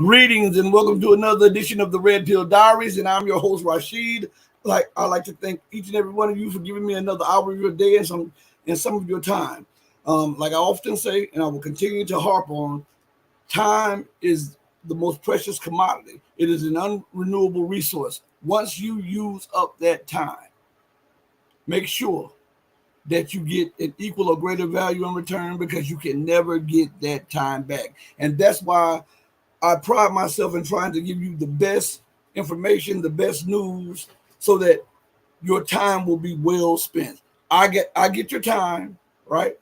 Greetings and welcome to another edition of the Red Pill Diaries, and I'm your host Rashid. I'd like to thank each and every one of you for giving me another hour of your day and some of your time. Like I often say, and I will continue to harp on, time is the most precious commodity. It is an unrenewable resource. Once you use up that time, make sure that you get an equal or greater value in return, because you can never get that time back. And that's why I pride myself in trying to give you the best information, the best news, so that your time will be well spent. I get your time, right?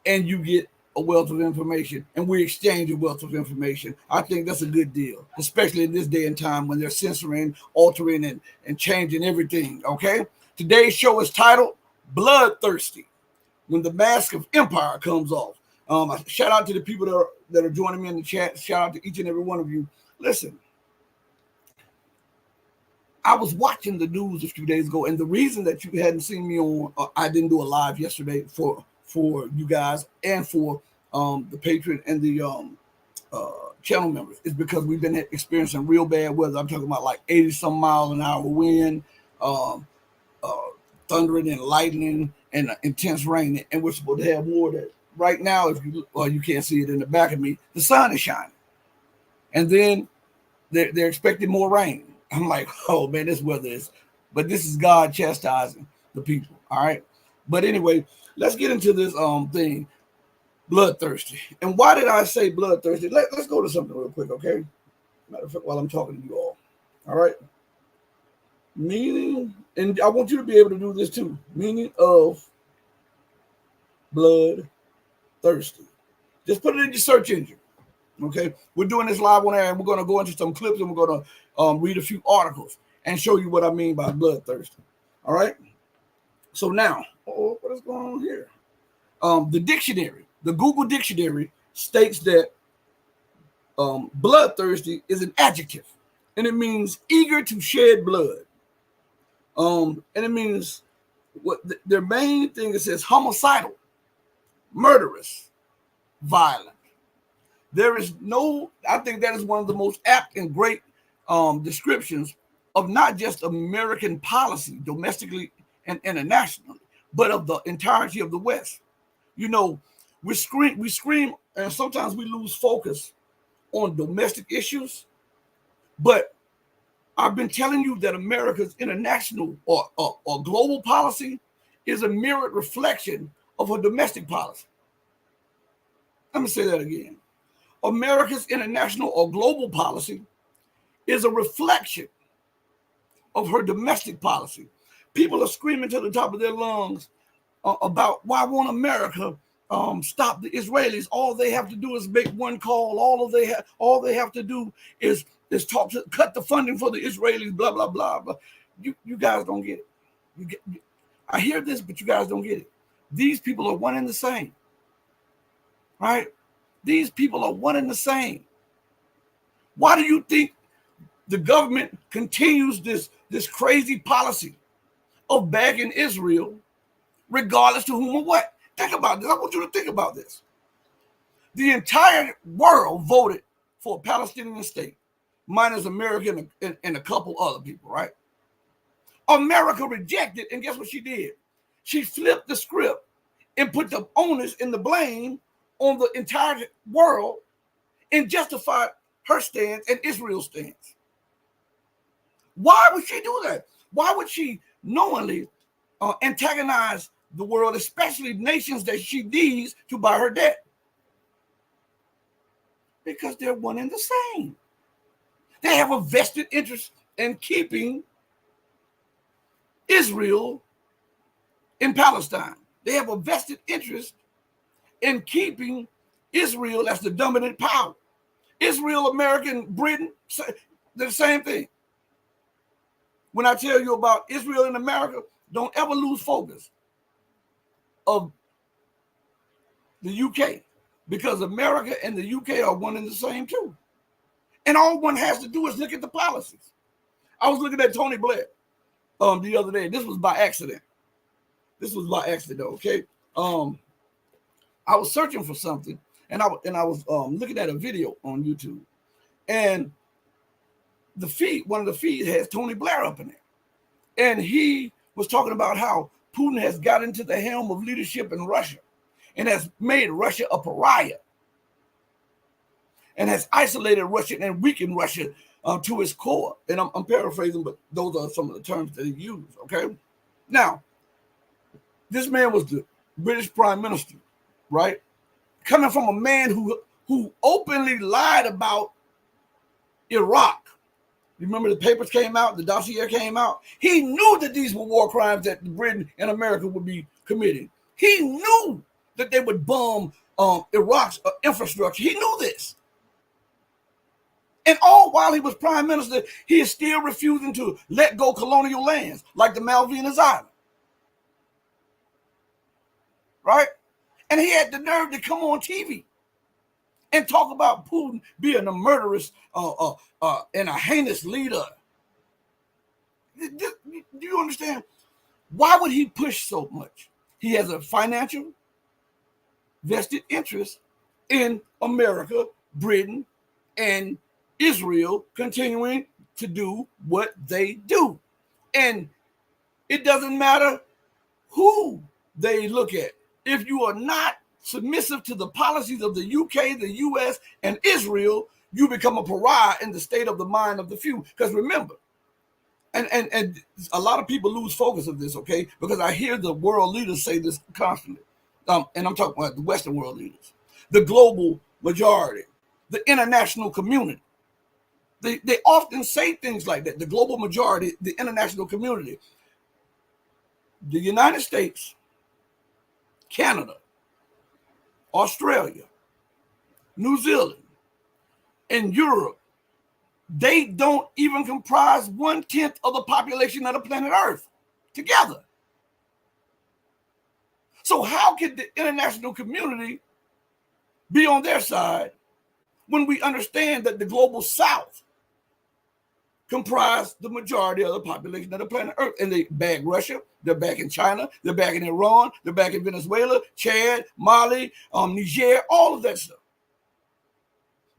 And you get a wealth of information, and we exchange a wealth of information. I think that's a good deal, especially in this day and time when they're censoring, altering, and changing everything, okay? Today's show is titled Bloodthirsty, When the Mask of Empire Comes Off. Shout out to the people that are joining me in the chat. Shout out to each and every one of you. Listen, I was watching the news a few days ago, and the reason that you hadn't seen me on, I didn't do a live yesterday for you guys and for the patron and the channel members, is because we've been experiencing real bad weather. I'm talking about like 80-some mile an hour wind, thundering and lightning and intense rain, and we're supposed to have more of that. Right now, if you you can't see it in the back of me, the sun is shining, and then they're expecting more rain. I'm like, oh man, this weather is, but this is God chastising the people. All right, but anyway, let's get into this thing, bloodthirsty. And why did I say bloodthirsty? Let's go to something real quick, okay? Matter of fact, while I'm talking to you all right. Meaning, and I want you to be able to do this too. Meaning of bloodthirsty. Just put it in your search engine. Okay, we're doing this live on air, and we're going to go into some clips, and we're going to read a few articles and show you what I mean by bloodthirsty. All right. So now, what is going on here? The dictionary, the Google dictionary, states that bloodthirsty is an adjective, and it means eager to shed blood. And it means what their main thing, it says homicidal, murderous, violent. There is no, I think that is one of the most apt and great descriptions of not just American policy, domestically and internationally, but of the entirety of the West. You know, we scream, and sometimes we lose focus on domestic issues. But I've been telling you that America's international or global policy is a mirrored reflection of her domestic policy. Let me say that again. America's international or global policy is a reflection of her domestic policy. People are screaming to the top of their lungs about why won't America stop the Israelis? All they have to do is make one call. All they have to do is talk to cut the funding for the Israelis. Blah blah blah. But you guys don't get it. I hear this, but you guys don't get it. These people are one and the same, right? These people are one and the same. Why do you think the government continues this crazy policy of bagging Israel, regardless to whom or what? Think about this. I want you to think about this. The entire world voted for a Palestinian state, minus America and a couple other people, right? America rejected, and guess what she did? She flipped the script and put the onus and the blame on the entire world and justified her stance and Israel's stance. Why would she do that? Why would she knowingly antagonize the world, especially nations that she needs to buy her debt? Because they're one and the same. They have a vested interest in keeping Israel in Palestine. They have a vested interest in keeping Israel as the dominant power. Israel, America, and Britain, they're the same thing. When I tell you about Israel and America, don't ever lose focus of the UK, because America and the UK are one and the same too. And all one has to do is look at the policies. I was looking at Tony Blair the other day. This was by accident. Okay? I was searching for something, and I was looking at a video on YouTube, And the feed, one of the feeds has Tony Blair up in there. And he was talking about how Putin has got into the helm of leadership in Russia and has made Russia a pariah and has isolated Russia and weakened Russia to its core. And I'm paraphrasing, but those are some of the terms that he used, okay? Now, this man was the British Prime Minister, right? Coming from a man who openly lied about Iraq. You remember the papers came out, the dossier came out? He knew that these were war crimes that Britain and America would be committing. He knew that they would bomb Iraq's infrastructure. He knew this. And all while he was prime minister, he is still refusing to let go colonial lands like the Malvinas Islands. Right? And he had the nerve to come on TV and talk about Putin being a murderous and a heinous leader. Do you understand? Why would he push so much? He has a financial vested interest in America, Britain, and Israel continuing to do what they do. And it doesn't matter who they look at. If you are not submissive to the policies of the UK, the US, and Israel, you become a pariah in the state of the mind of the few. Because remember, and a lot of people lose focus of this, okay? Because I hear the world leaders say this constantly. And I'm talking about the Western world leaders, the global majority, the international community. They often say things like that, the global majority, the international community. The United States, Canada, Australia, New Zealand, and Europe, they don't even comprise 1/10 of the population of the planet Earth together. So how can the international community be on their side when we understand that the global South comprise the majority of the population of the planet Earth? And they bag Russia, they're back in China, they're back in Iran, they're back in Venezuela, Chad, Mali, Niger, all of that stuff.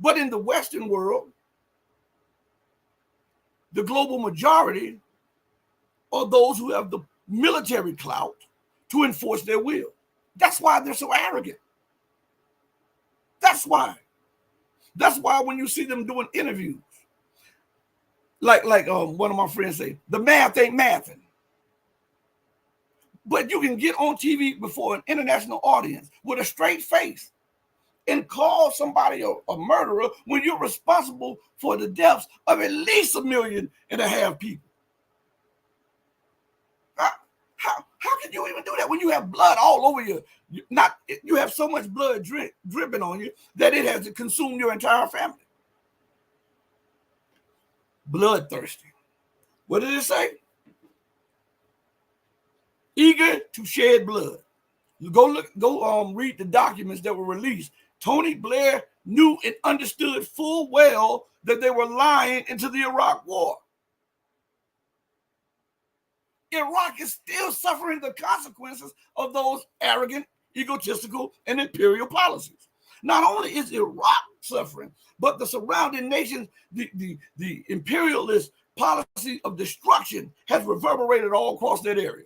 But in the Western world, the global majority are those who have the military clout to enforce their will. That's why they're so arrogant. That's why. That's why when you see them doing interviews, like one of my friends say, the math ain't mathing. But you can get on TV before an international audience with a straight face and call somebody a murderer when you're responsible for the deaths of at least 1.5 million people. How can you even do that when you have blood all over you? You have so much blood dripping on you that it has consumed your entire family. Bloodthirsty. What did it say? Eager to shed blood. Go read the documents that were released. Tony Blair knew and understood full well that they were lying into the Iraq war. Iraq is still suffering the consequences of those arrogant, egotistical, and imperial policies. Not only is Iraq suffering, but the surrounding nations, the imperialist policy of destruction has reverberated all across that area.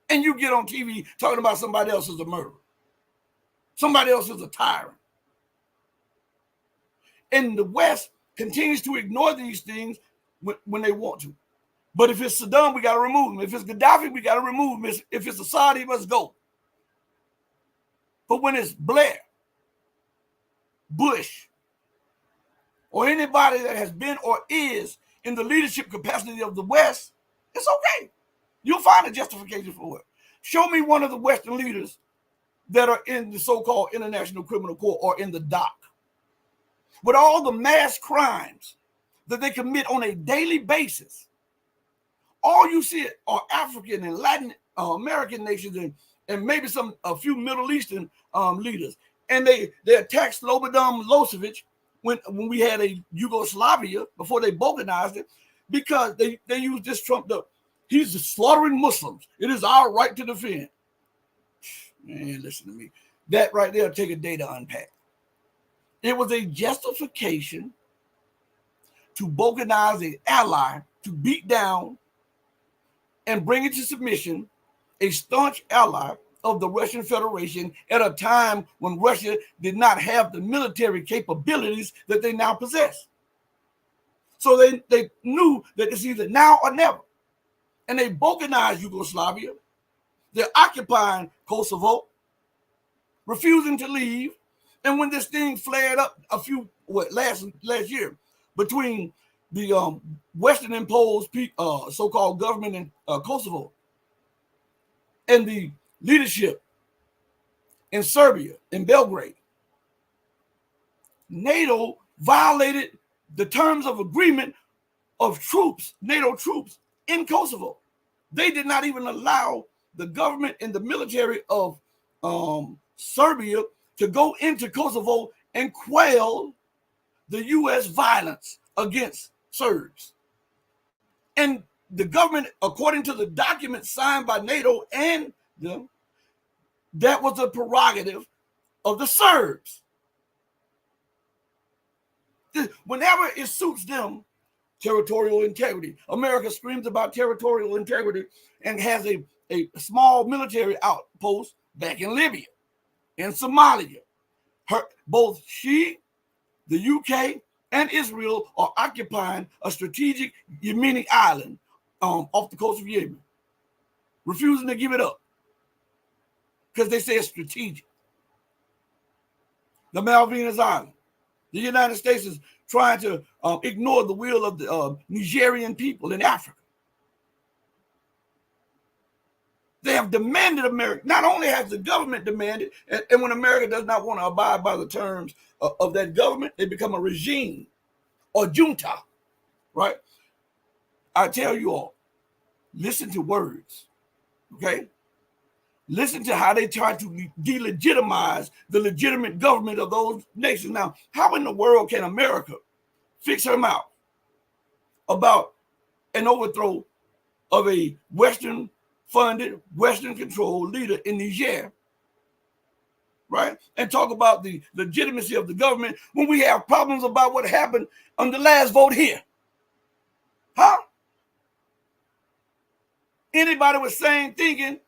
And you get on TV talking about somebody else is a murderer. Somebody else is a tyrant. And the West continues to ignore these things when they want to. But if it's Saddam, we got to remove him. If it's Gaddafi, we got to remove him. If it's Assad, he must go. But when it's Blair, Bush, or anybody that has been or is in the leadership capacity of the West, it's okay. You'll find a justification for it. Show me one of the Western leaders that are in the so-called International Criminal Court or in the dock. With all the mass crimes that they commit on a daily basis, all you see are African and Latin American nations and maybe a few Middle Eastern leaders. And they attacked Slobodan Milosevic when we had a Yugoslavia before they balkanized it, because they used this trumped up. He's slaughtering Muslims. It is our right to defend. Man, listen to me. That right there will take a day to unpack. It was a justification to balkanize an ally, to beat down and bring into submission a staunch ally of the Russian Federation at a time when Russia did not have the military capabilities that they now possess. So they knew that it's either now or never. And they balkanized Yugoslavia. They're occupying Kosovo, refusing to leave. And when this thing flared up last year between the Western imposed so-called government in Kosovo and the leadership in Serbia, in Belgrade, NATO violated the terms of agreement of troops, NATO troops in Kosovo. They did not even allow the government and the military of Serbia to go into Kosovo and quell the U.S. violence against Serbs. And the government, according to the documents signed by NATO and them, that was a prerogative of the Serbs. Whenever it suits them, territorial integrity. America screams about territorial integrity and has a small military outpost back in Libya, in Somalia. Both she, the UK, and Israel are occupying a strategic Yemeni island off the coast of Yemen, refusing to give it up because they say it's strategic. The Malvinas Island. The United States is trying to ignore the will of the Nigerian people in Africa. They have demanded America. Not only has the government demanded, and when America does not want to abide by the terms of that government, they become a regime or junta, right? I tell you all, listen to words, okay? Listen to how they try to delegitimize the legitimate government of those nations. Now, how in the world can America fix her mouth about an overthrow of a Western-funded, Western-controlled leader in Niger, right? And talk about the legitimacy of the government when we have problems about what happened on the last vote here? Huh? Anybody with sane thinking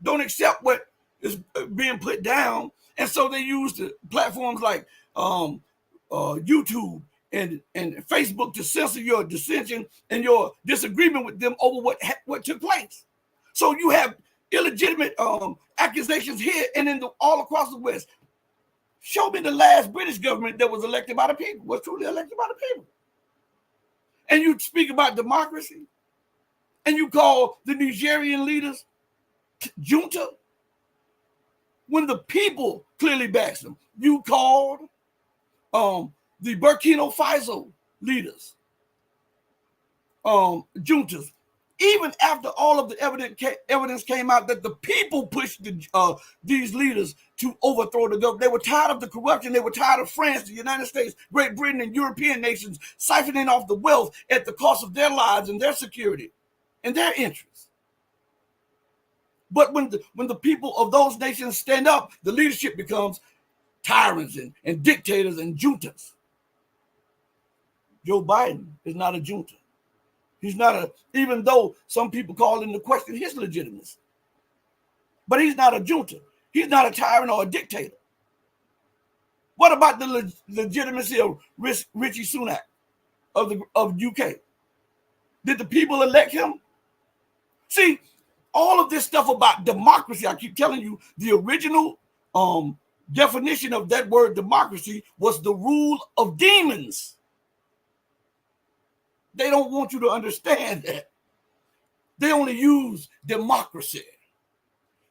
don't accept what is being put down, and so they use the platforms like YouTube and Facebook to censor your dissension and your disagreement with them over what took place. So you have illegitimate accusations here and all across the West. Show me the last British government that was elected by the people, was truly elected by the people. And you speak about democracy, and you call the Nigerian leaders junta when the people clearly backs them. You called the Burkina Faso leaders juntas, even after all of the evidence came out that the people pushed these leaders to overthrow the government. They were tired of the corruption. They were tired of France, the United States, Great Britain, and European nations siphoning off the wealth at the cost of their lives and their security and their interests. But when the people of those nations stand up, the leadership becomes tyrants and dictators and juntas. Joe Biden is not a junta. He's not even though some people call into question his legitimacy. But he's not a junta. He's not a tyrant or a dictator. What about the legitimacy of Rishi Sunak of UK? Did the people elect him? See, all of this stuff about democracy, I keep telling you, the original definition of that word democracy was the rule of demons. They don't want you to understand that. They only use democracy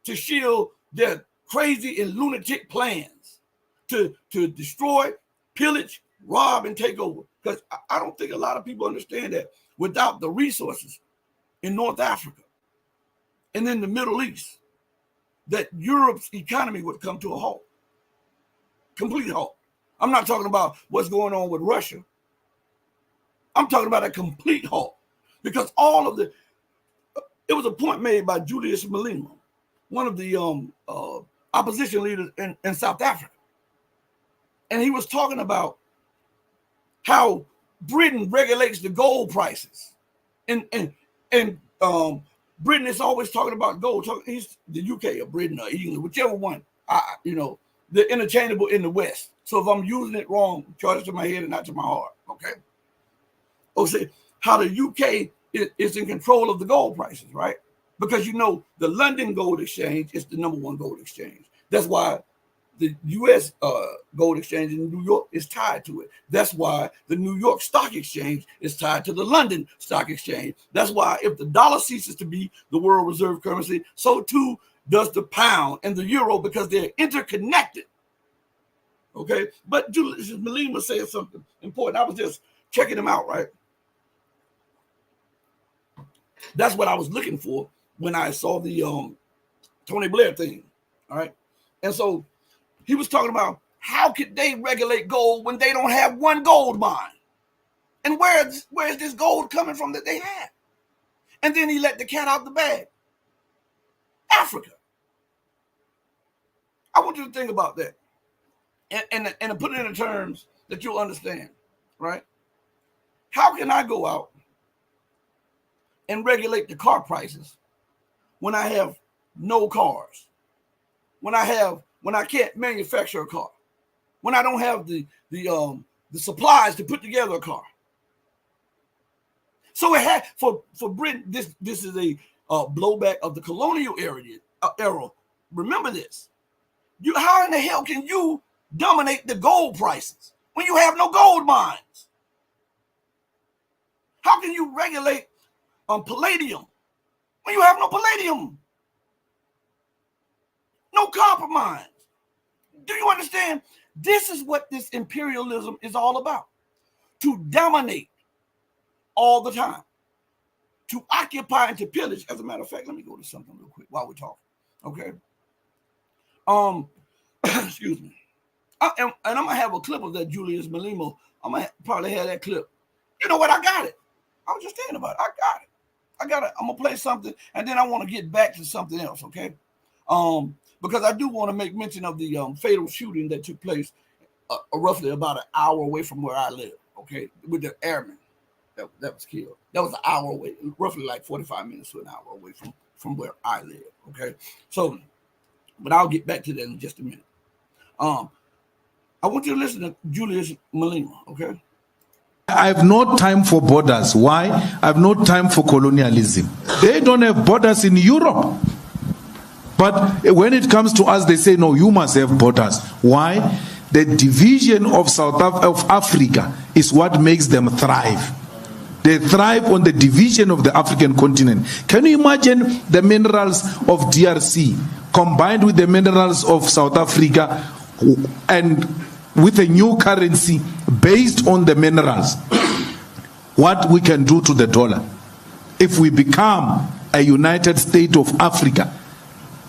to shield their crazy and lunatic plans to destroy, pillage, rob, and take over. Because I don't think a lot of people understand that without the resources in North Africa and in the Middle East, that Europe's economy would come to a halt, complete halt. I'm not talking about what's going on with Russia. I'm talking about a complete halt, because all of it was a point made by Julius Malema, one of the opposition leaders in South Africa. and he was talking about how Britain regulates the gold prices, and Britain is always talking about gold. He's the UK or Britain or England, whichever one. They're interchangeable in the West. So if I'm using it wrong, charge it to my head and not to my heart. Okay. Oh, see how the UK is in control of the gold prices, right? Because the London Gold Exchange is the #1 gold exchange. That's why the U.S. Gold Exchange in New York is tied to it. That's why the New York Stock Exchange is tied to the London Stock Exchange. That's why if the dollar ceases to be the world reserve currency, so too does the pound and the euro, because they're interconnected. Okay, but Julius Malema said something important. I was just checking him out, right? That's what I was looking for when I saw the Tony Blair thing. All right, and so he was talking about how could they regulate gold when they don't have one gold mine, and where is this gold coming from that they have? And then he let the cat out the bag. Africa. I want you to think about that, and to put it in terms that you'll understand, right? How can I go out and regulate the car prices when I have no cars? When I can't manufacture a car? When I don't have the supplies to put together a car? So it had for Britain. This is a blowback of the colonial era. Remember this. How in the hell can you dominate the gold prices when you have no gold mines? How can you regulate palladium when you have no palladium? No copper mines. Do you understand? This is what this imperialism is all about. To dominate all the time. To occupy and to pillage. As a matter of fact, let me go to something real quick while we're talking. Okay. Excuse me. And I'm gonna have a clip of that Julius Malema. I'm gonna probably have that clip. You know what? I got it. I was just thinking about it. I got it. I'm gonna play something, and then I want to get back to something else. Okay. Because I do want to make mention of the fatal shooting that took place roughly about an hour away from where I live. Okay, with the airman that was killed. That was an hour away, roughly like 45 minutes to an hour away from where I live. Okay, so, but I'll get back to that in just a minute. I want you to listen to Julius Malema. Okay. I have no time for borders. Why? I have no time for colonialism. They don't have borders in Europe. But when it comes to us, they say, no, you must have borders. Why? The division of of Africa is what makes them thrive. They thrive on the division of the African continent. Can you imagine the minerals of DRC combined with the minerals of South Africa and with a new currency based on the minerals? What we can do to the dollar if we become a United States of Africa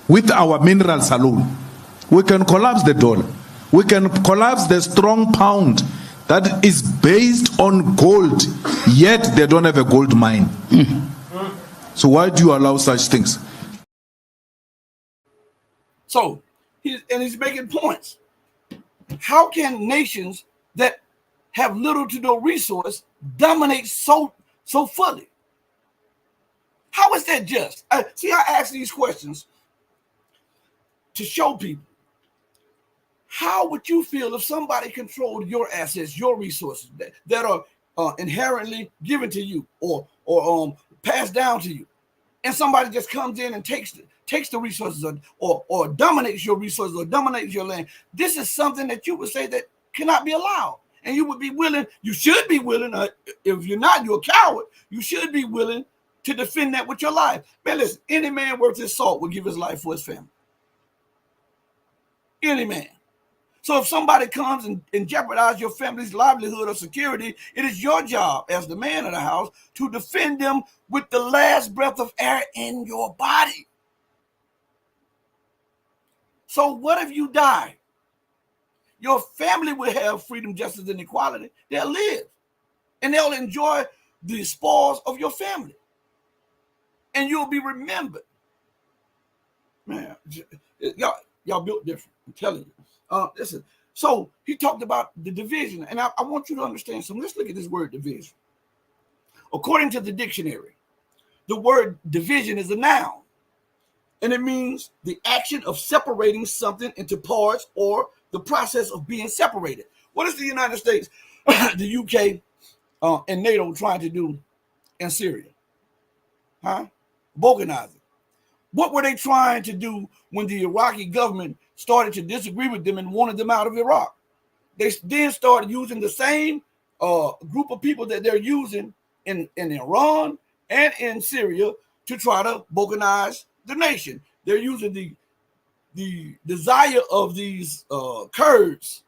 with our minerals alone? We can collapse the dollar. We can collapse the strong pound that is based on gold, yet they don't have a gold mine. So why do you allow such things? So he's making points. How can nations that have little to no resource dominate so fully? How is that just? I ask these questions to show people. How would you feel if somebody controlled your assets, your resources that are inherently given to you or passed down to you, and somebody just comes in and takes the resources or dominates your resources or dominates your land? This is something that you would say that cannot be allowed, and you would be willing. You should be willing. If you're not, you're a coward. You should be willing to defend that with your life. Man, listen. Any man worth his salt will give his life for his family. Any man. So if somebody comes and jeopardizes your family's livelihood or security, it is your job as the man of the house to defend them with the last breath of air in your body. So what if you die? Your family will have freedom, justice, and equality. They'll live. And they'll enjoy the spoils of your family. And you'll be remembered. Man, y'all built different. I'm telling you. Listen, So he talked about the division, and I want you to understand something. Let's look at this word division. According to the dictionary, the word division is a noun, and it means the action of separating something into parts or the process of being separated. What is the United States, the UK, and NATO trying to do in Syria? Balkanizing. What were they trying to do when the Iraqi government started to disagree with them and wanted them out of Iraq? They then started using the same group of people that they're using in Iran and in Syria to try to balkanize the nation. They're using the desire of these Kurds.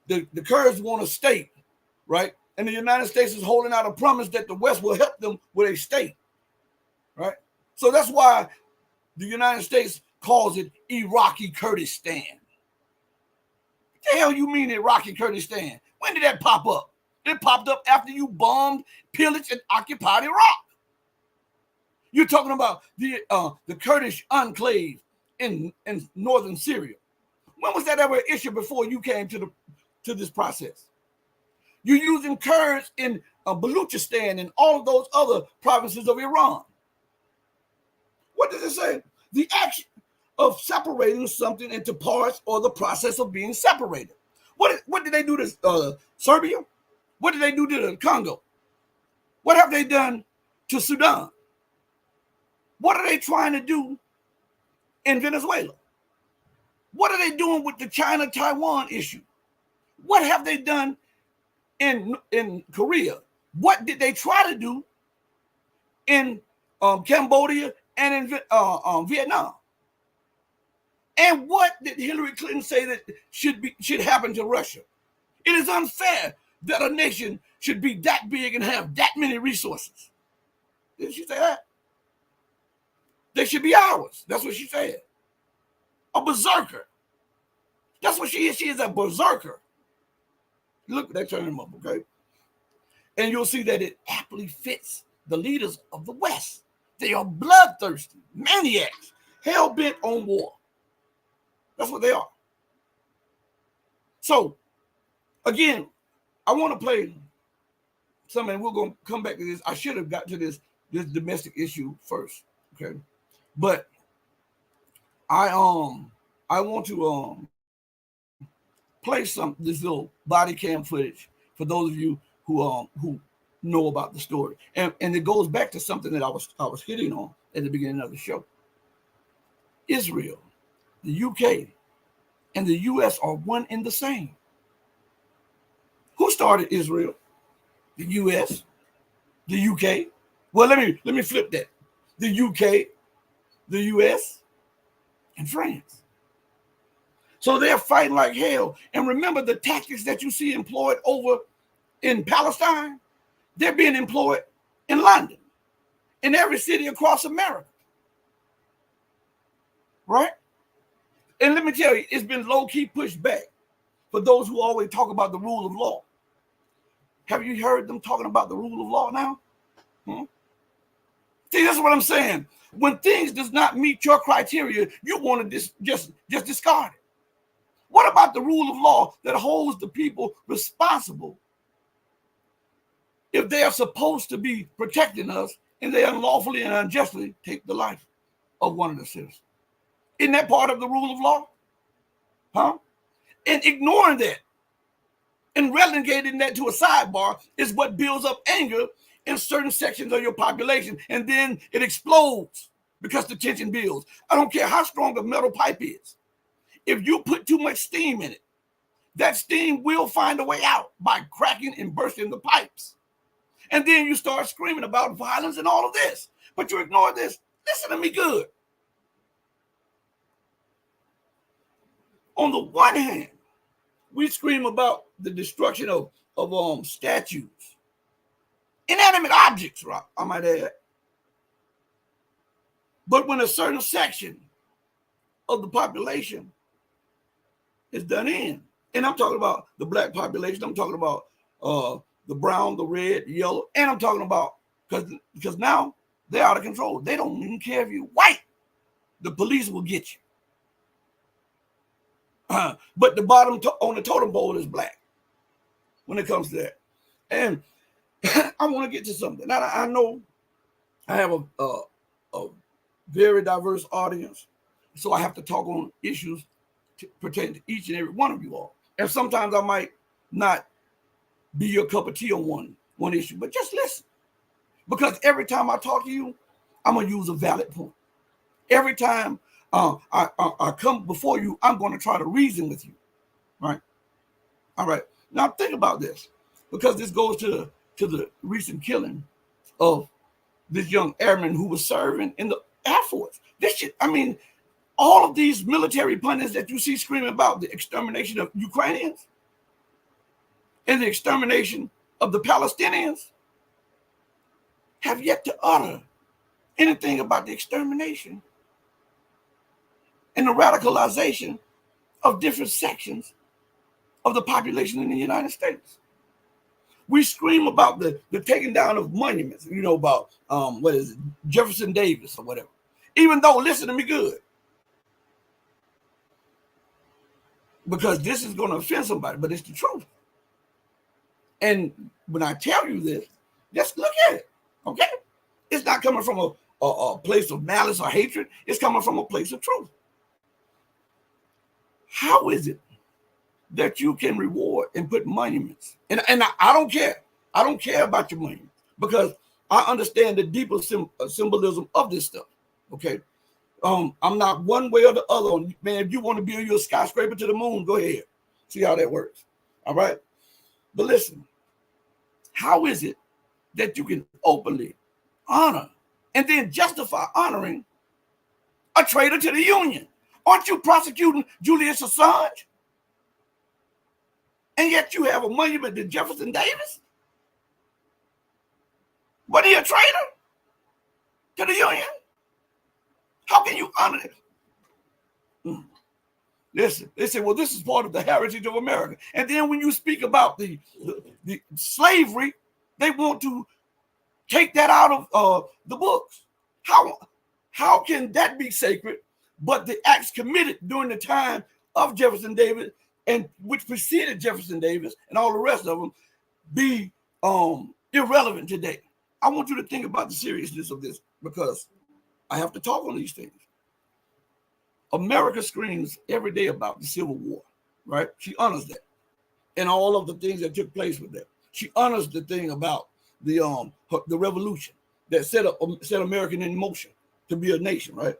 The Kurds want a state, right? And the United States is holding out a promise that the West will help them with a state, right? So that's why the United States calls it Iraqi Kurdistan. What the hell you mean Iraqi Kurdistan? When did that pop up? It popped up after you bombed, pillaged, and occupied Iraq. You're talking about the Kurdish enclave in northern Syria. When was that ever an issue before you came to this process? You're using Kurds in Baluchistan and all of those other provinces of Iran. What does it say? The action of separating something into parts or the process of being separated. What did they do to Serbia? What did they do to the Congo? What have they done to Sudan? What are they trying to do in Venezuela? What are they doing with the China-Taiwan issue? What have they done in Korea? What did they try to do in Cambodia and in Vietnam? And what did Hillary Clinton say that should happen to Russia? It is unfair that a nation should be that big and have that many resources. Didn't she say that? They should be ours. That's what she said. A berserker. That's what she is. She is a berserker. Look, they turn him up, okay? And you'll see that it aptly fits the leaders of the West. They are bloodthirsty, maniacs, hell-bent on war. That's what they are. So, again, I want to play something, and we're going to come back to this. I should have got to this domestic issue first, okay? But I want to play this little body cam footage for those of you who know about the story, and it goes back to something that I was hitting on at the beginning of the show. Israel, the UK, and the US are one and the same. Who started Israel? The US, the UK. Well, let me flip that. The UK, the US, and France. So they're fighting like hell. And remember the tactics that you see employed over in Palestine? They're being employed in London, in every city across America. Right? And let me tell you, it's been low-key pushed back for those who always talk about the rule of law. Have you heard them talking about the rule of law now? See, that's what I'm saying. When things does not meet your criteria, you want to just discard it. What about the rule of law that holds the people responsible if they are supposed to be protecting us and they unlawfully and unjustly take the life of one of the citizens? Isn't that part of the rule of law? And ignoring that and relegating that to a sidebar is what builds up anger in certain sections of your population, and then it explodes because the tension builds. I don't care how strong a metal pipe is. If you put too much steam in it, that steam will find a way out by cracking and bursting the pipes. And then you start screaming about violence and all of this, but you ignore this. Listen to me good. On the one hand, we scream about the destruction of statues, inanimate objects, right? I might add. But when a certain section of the population is done in, and I'm talking about the black population, I'm talking about the brown, the red, the yellow, and I'm talking about because now they're out of control. They don't even care if you're white. The police will get you. But the bottom on the totem pole is black when it comes to that. And I want to get to something. Now, I know I have a very diverse audience, so I have to talk on issues pertaining to each and every one of you all. And sometimes I might not be your cup of tea on one issue, but just listen. Because every time I talk to you, I'm going to use a valid point. Every time I come before you, I'm going to try to reason with you, right? All right. Now think about this, because this goes to the recent killing of this young airman who was serving in the Air Force. This shit, I mean, all of these military pundits that you see screaming about the extermination of Ukrainians and the extermination of the Palestinians have yet to utter anything about the extermination and the radicalization of different sections of the population in the United States. We scream about the taking down of monuments, you know, about what is it, Jefferson Davis or whatever. Even though, listen to me good, because this is going to offend somebody, but it's the truth. And when I tell you this, just look at it, okay? It's not coming from a place of malice or hatred. It's coming from a place of truth. How is it that you can reward and put monuments? And I don't care. I don't care about your monuments, because I understand the deeper symbolism of this stuff, okay? I'm not one way or the other on, man, if you want to build your skyscraper to the moon, go ahead. See how that works, all right? But listen, how is it that you can openly honor and then justify honoring a traitor to the Union? Aren't you prosecuting Julius Assange? And yet you have a monument to Jefferson Davis? But he a traitor to the Union? How can you honor it? Listen, they say, well, this is part of the heritage of America. And then when you speak about the slavery, they want to take that out of the books. How can that be sacred, but the acts committed during the time of Jefferson Davis, and which preceded Jefferson Davis and all the rest of them, be irrelevant today? I want you to think about the seriousness of this, because I have to talk on these things. America screams every day about the Civil War, right? She honors that and all of the things that took place with that. She honors the thing about the revolution that set America in motion to be a nation, right?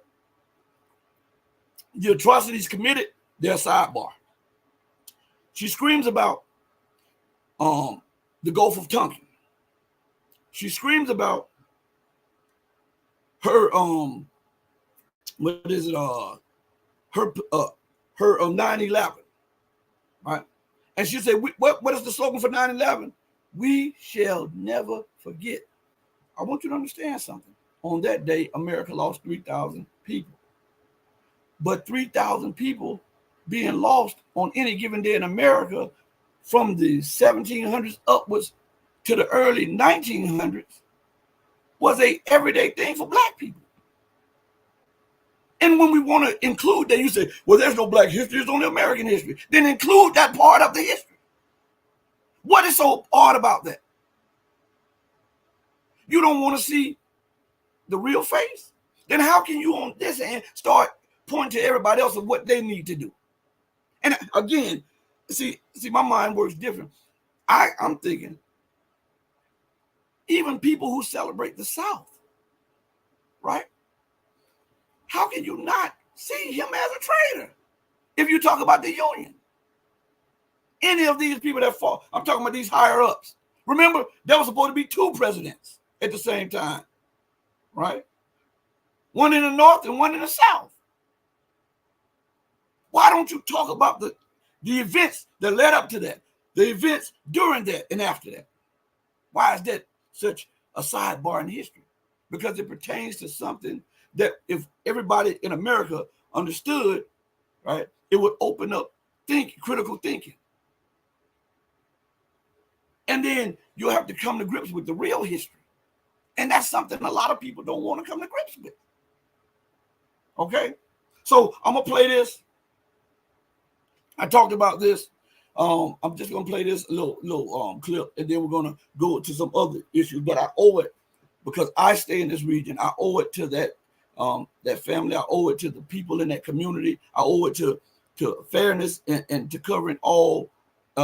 The atrocities committed, they're sidebar. She screams about the Gulf of Tonkin. She screams about her her 9/11, right? And she said, what is the slogan for 9/11? We shall never forget. I want you to understand something. On that day, America lost 3,000 people. But 3,000 people being lost on any given day in America from the 1700s upwards to the early 1900s was a everyday thing for Black people. And when we want to include that, you say, well, there's no Black history, it's only American history. Then include that part of the history. What is so odd about that? You don't want to see the real face? Then how can you on this end start pointing to everybody else of what they need to do? And again, see, my mind works different. I'm thinking, even people who celebrate the South, right? How can you not see him as a traitor if you talk about the Union? Any of these people that fall, I'm talking about these higher ups. Remember, there was supposed to be 2 presidents at the same time, right? One in the North and one in the South. Why don't you talk about the events that led up to that, the events during that and after that? Why is that such a sidebar in history? Because it pertains to something that if everybody in America understood, right, it would open up critical thinking. And then you'll have to come to grips with the real history. And that's something a lot of people don't want to come to grips with. Okay? So I'm going to play this. I talked about this. I'm just gonna play this little clip, and then we're gonna go to some other issues. But I owe it because I stay in this region. I owe it to that family. I owe it to the people in that community. I owe it to fairness and to covering all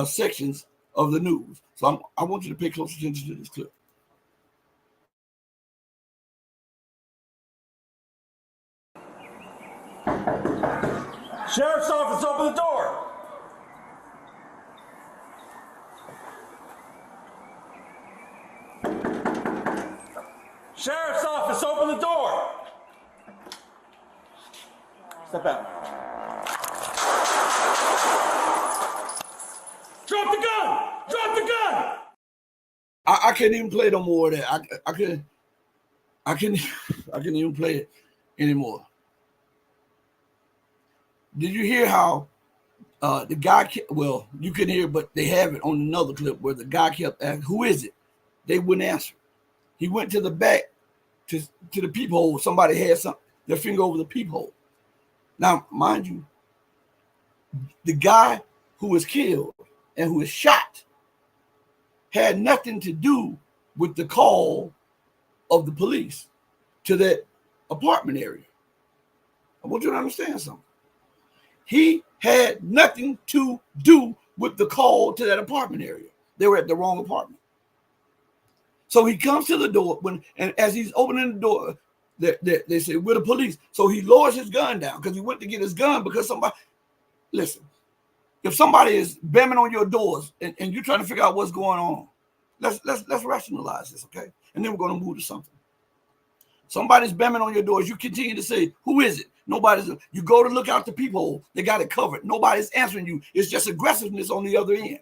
sections of the news. So I want you to pay close attention to this clip. Sheriff's office, open the door. Sheriff's office, open the door. Step out. Drop the gun! Drop the gun! I can't even play no more of that. I can't even play it anymore. Did you hear how the guy? Well, you can hear, but they have it on another clip where the guy kept asking, "Who is it?" They wouldn't answer. He went to the back to the peephole. Somebody had their finger over the peephole. Now, mind you, the guy who was killed and who was shot had nothing to do with the call of the police to that apartment area. I want you to understand something. He had nothing to do with the call to that apartment area. They were at the wrong apartment. So he comes to the door and as he's opening the door, they say, "We're the police." So he lowers his gun down because he went to get his gun because somebody, listen, if somebody is banging on your doors and you're trying to figure out what's going on, let's rationalize this, okay? And then we're going to move to something. Somebody's banging on your doors. You continue to say, "Who is it?" Nobody's. You go to look out the peephole. They got it covered. Nobody's answering you. It's just aggressiveness on the other end.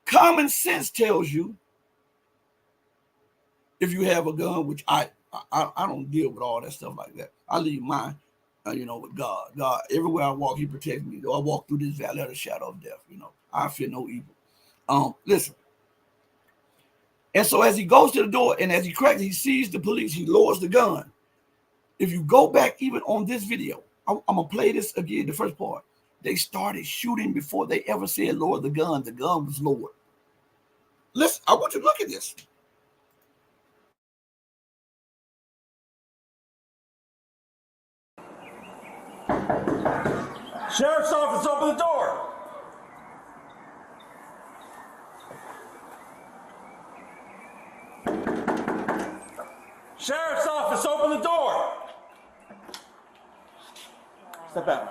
Common sense tells you, if you have a gun, which I don't deal with all that stuff like that. I leave mine, with God. God, everywhere I walk, He protects me. Though I walk through this valley of the shadow of death, I fear no evil. Listen. And so as he goes to the door and as he cracks, he sees the police. He lowers the gun. If you go back even on this video, I'm gonna play this again. The first part. They started shooting before they ever said lower the gun. The gun was lowered. Listen, I want you to look at this. Sheriff's office, open the door. Sheriff's office, open the door. Step out.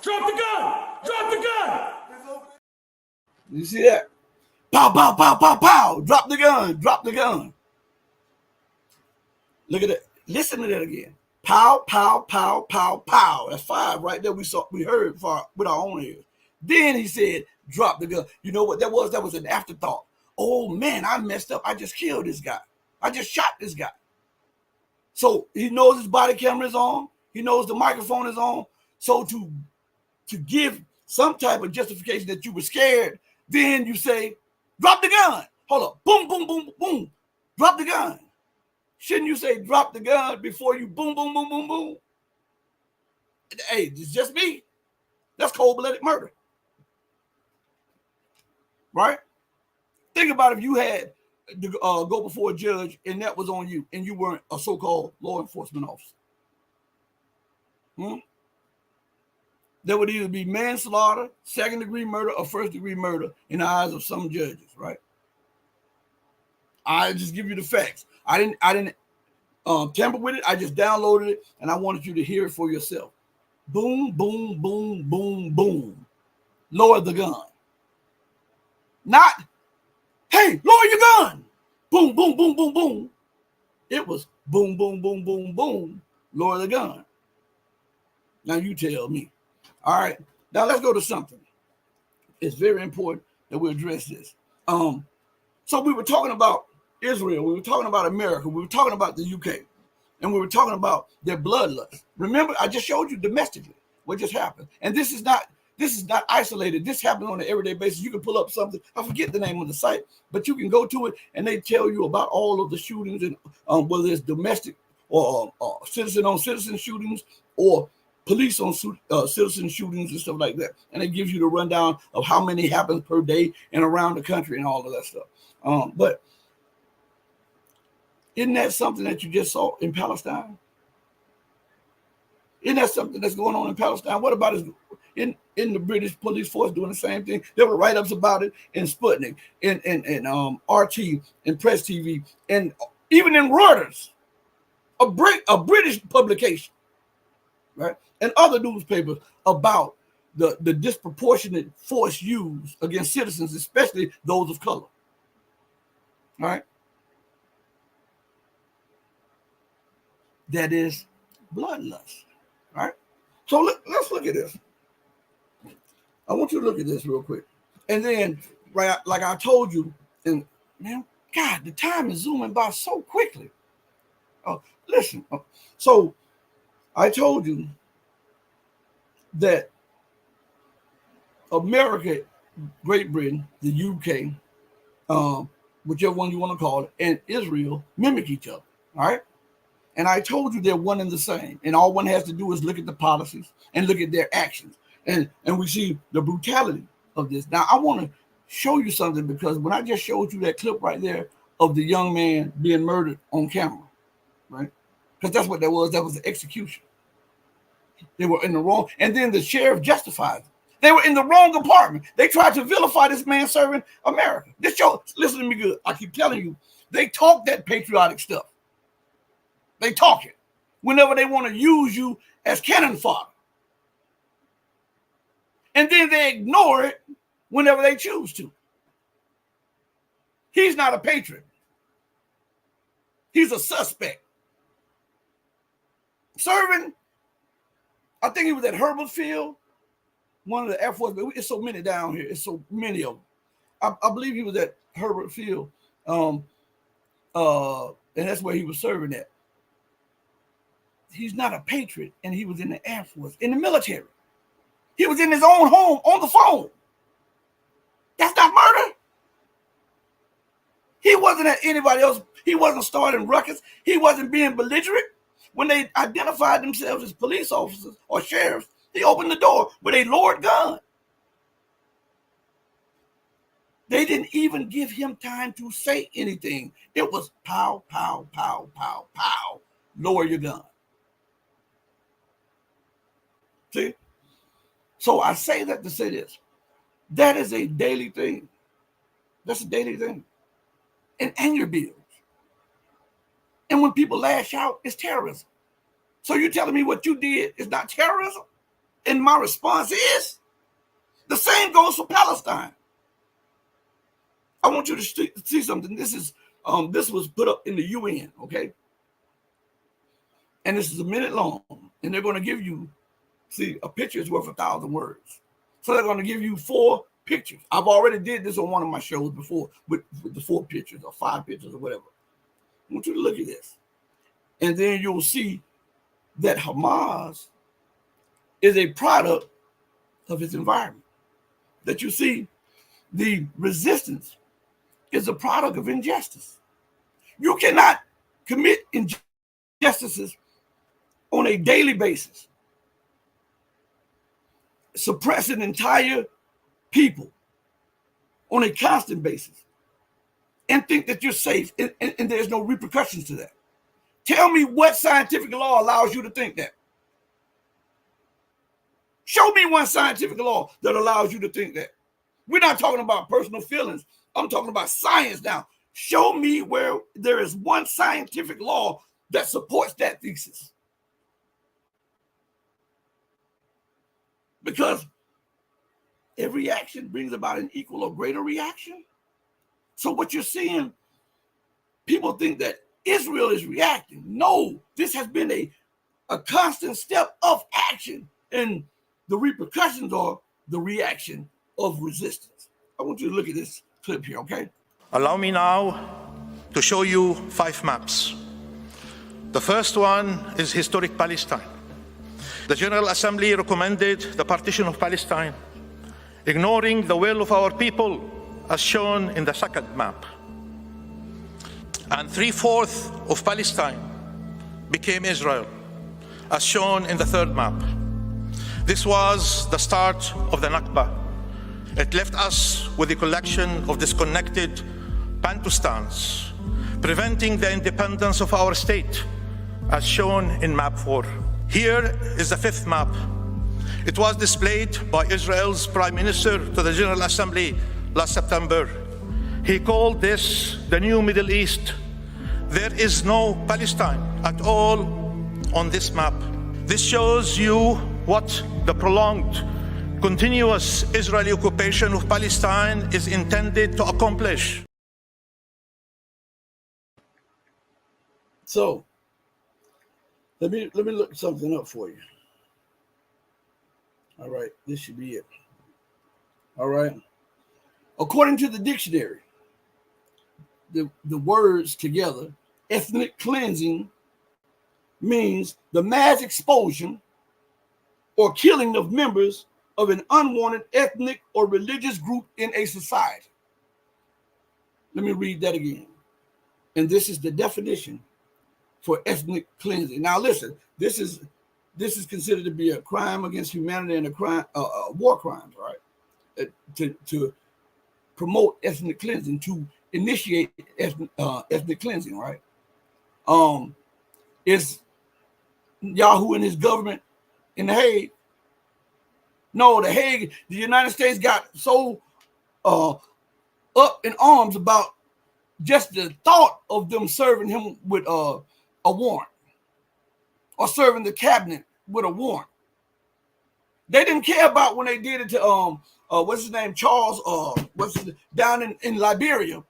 Drop the gun! Drop the gun! You see that? Pow, pow, pow, pow, pow. Drop the gun. Drop the gun. Look at that. Listen to that again. Pow, pow, pow, pow, pow. That's 5 right there. We heard with our own ears. Then he said, drop the gun. You know what that was? That was an afterthought. Oh man, I messed up. I just killed this guy. I just shot this guy. So he knows his body camera is on. He knows the microphone is on. So to give some type of justification that you were scared, then you say, drop the gun. Hold up. Boom, boom, boom, boom. Drop the gun. Shouldn't you say drop the gun before you boom, boom, boom, boom, boom? Hey, it's just me. That's cold-blooded murder. Right? Think about if you had to go before a judge and that was on you and you weren't a so-called law enforcement officer. There would either be manslaughter, second-degree murder, or first-degree murder in the eyes of some judges, right? I just give you the facts. I didn't tamper with it. I just downloaded it, and I wanted you to hear it for yourself. Boom, boom, boom, boom, boom. Lower the gun. Not, hey, lower your gun. Boom, boom, boom, boom, boom. It was boom, boom, boom, boom, boom. Lower the gun. Now you tell me. All right. Now let's go to something. It's very important that we address this. So we were talking about Israel. We were talking about America. We were talking about the UK. And we were talking about their bloodlust. Remember, I just showed you domestically what just happened. And this is not isolated. This happens on an everyday basis. You can pull up something. I forget the name of the site, but you can go to it and they tell you about all of the shootings and whether it's domestic or citizen-on-citizen shootings or police on citizen shootings and stuff like that. And it gives you the rundown of how many happens per day and around the country and all of that stuff. But isn't that something that you just saw in Palestine? Isn't that something that's going on in Palestine? What about in the British police force doing the same thing? There were write-ups about it in Sputnik, in RT, in Press TV, and even in Reuters, a British publication, right? And other newspapers about the disproportionate force used against citizens, especially those of color. All right? That is bloodlust. All right? So let's look at this. I want you to look at this real quick. And then, right, like I told you, and man, God, the time is zooming by so quickly. Listen, so I told you that America, Great Britain, the UK, whichever one you want to call it, and Israel mimic each other, all right? And I told you they're one and the same. And all one has to do is look at the policies and look at their actions. And we see the brutality of this. Now, I want to show you something, because when I just showed you that clip right there of the young man being murdered on camera, right? Because that's what that was. That was the execution. They were in the wrong. And then the sheriff justified it. They were in the wrong department. They tried to vilify this man serving America. This show, listen to me good. I keep telling you, they talk that patriotic stuff. They talk it whenever they want to use you as cannon fodder. And then they ignore it whenever they choose to. He's not a patriot. He's a suspect. Serving, I think he was at Herbert Field, one of the Air Force, but it's so many down here. It's so many of them. I believe he was at Herbert Field, and that's where he was serving at. He's not a patriot, and he was in the Air Force, in the military. He was in his own home on the phone. That's not murder. He wasn't at anybody else. He wasn't starting ruckus. He wasn't being belligerent. When they identified themselves as police officers or sheriffs, he opened the door with a lowered gun. They didn't even give him time to say anything. It was pow, pow, pow, pow, pow. Lower your gun. See? So I say that to say this. That is a daily thing. That's a daily thing. And anger builds. And when people lash out, it's terrorism. So you're telling me what you did is not terrorism? And my response is, the same goes for Palestine. I want you to see something. This was put up in the UN, okay? And this is a minute long. And they're going to give you, see, a picture is worth 1,000 words. So they're going to give you 4 pictures. I've already did this on one of my shows before with the 4 pictures or 5 pictures or whatever. I want you to look at this. And then you'll see that Hamas is a product of its environment. That you see the resistance is a product of injustice. You cannot commit injustices on a daily basis, suppress an entire people on a constant basis, and think that you're safe and there's no repercussions to that. Tell me what scientific law allows you to think that. Show me one scientific law that allows you to think that. We're not talking about personal feelings. I'm talking about science now. Show me where there is one scientific law that supports that thesis. Because every action brings about an equal or greater reaction. So what you're seeing, people think that Israel is reacting. No, this has been a constant step of action, and the repercussions are the reaction of resistance. I want you to look at this clip here, okay? Allow me now to show you 5 maps. The first one is historic Palestine. The General Assembly recommended the partition of Palestine, ignoring the will of our people, as shown in the second map. And 3/4 of Palestine became Israel. as shown in the third map. This was the start of the Nakba. It left us with a collection of disconnected Bantustans, preventing the independence of our state, as shown in map 4. Here is the fifth map. It was displayed by Israel's Prime Minister to the General Assembly last September. He called this the new Middle East. There is no Palestine at all on this map. This shows you what the prolonged, continuous Israeli occupation of Palestine is intended to accomplish. So, let me look something up for you. All right, this should be it. All right. According to the dictionary, the words together, ethnic cleansing means the mass expulsion or killing of members of an unwanted ethnic or religious group in a society. Let me read that again. And this is the definition for ethnic cleansing. Now listen, this is considered to be a crime against humanity and a crime, war crimes, right? To promote ethnic cleansing, to initiate ethnic cleansing, right? Is Yahoo and his government in The Hague? No, The Hague, the United States got so up in arms about just the thought of them serving him with a warrant or serving the cabinet with a warrant. They didn't care about when they did it to what's his name, Charles, down in Liberia.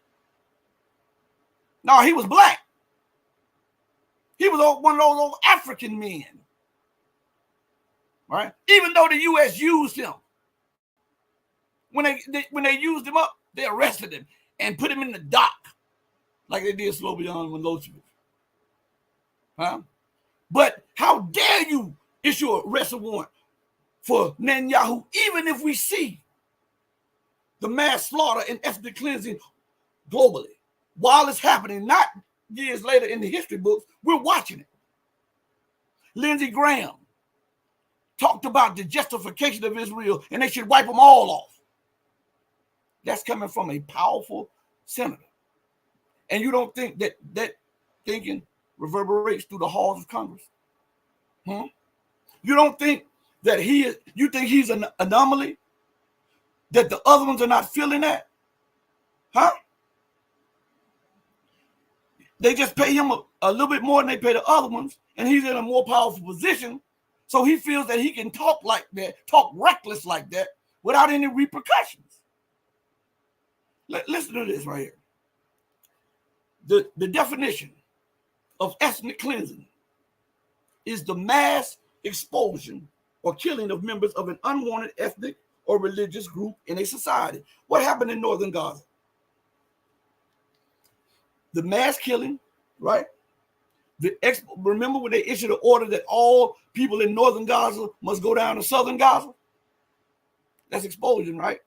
No, he was black. He was one of those old African men, right? Even though the U.S. used him, when they used him up, they arrested him and put him in the dock, like they did Slobodan Milosevic. Huh? But how dare you issue an arrest warrant for Netanyahu, even if we see the mass slaughter and ethnic cleansing globally while it's happening, not years later in the history books, we're watching it. Lindsey Graham talked about the justification of Israel and they should wipe them all off. That's coming from a powerful senator. And you don't think that thinking reverberates through the halls of Congress? You don't think that you think he's an anomaly? That the other ones are not feeling that? Huh? They just pay him a little bit more than they pay the other ones, and he's in a more powerful position, so he feels that he can talk like that, talk reckless like that, without any repercussions. Listen to this right here. The definition of ethnic cleansing is the mass expulsion or killing of members of an unwanted ethnic or religious group in a society. What happened in northern Gaza? The mass killing, right? Remember when they issued an order that all people in northern Gaza must go down to southern Gaza? That's expulsion, right?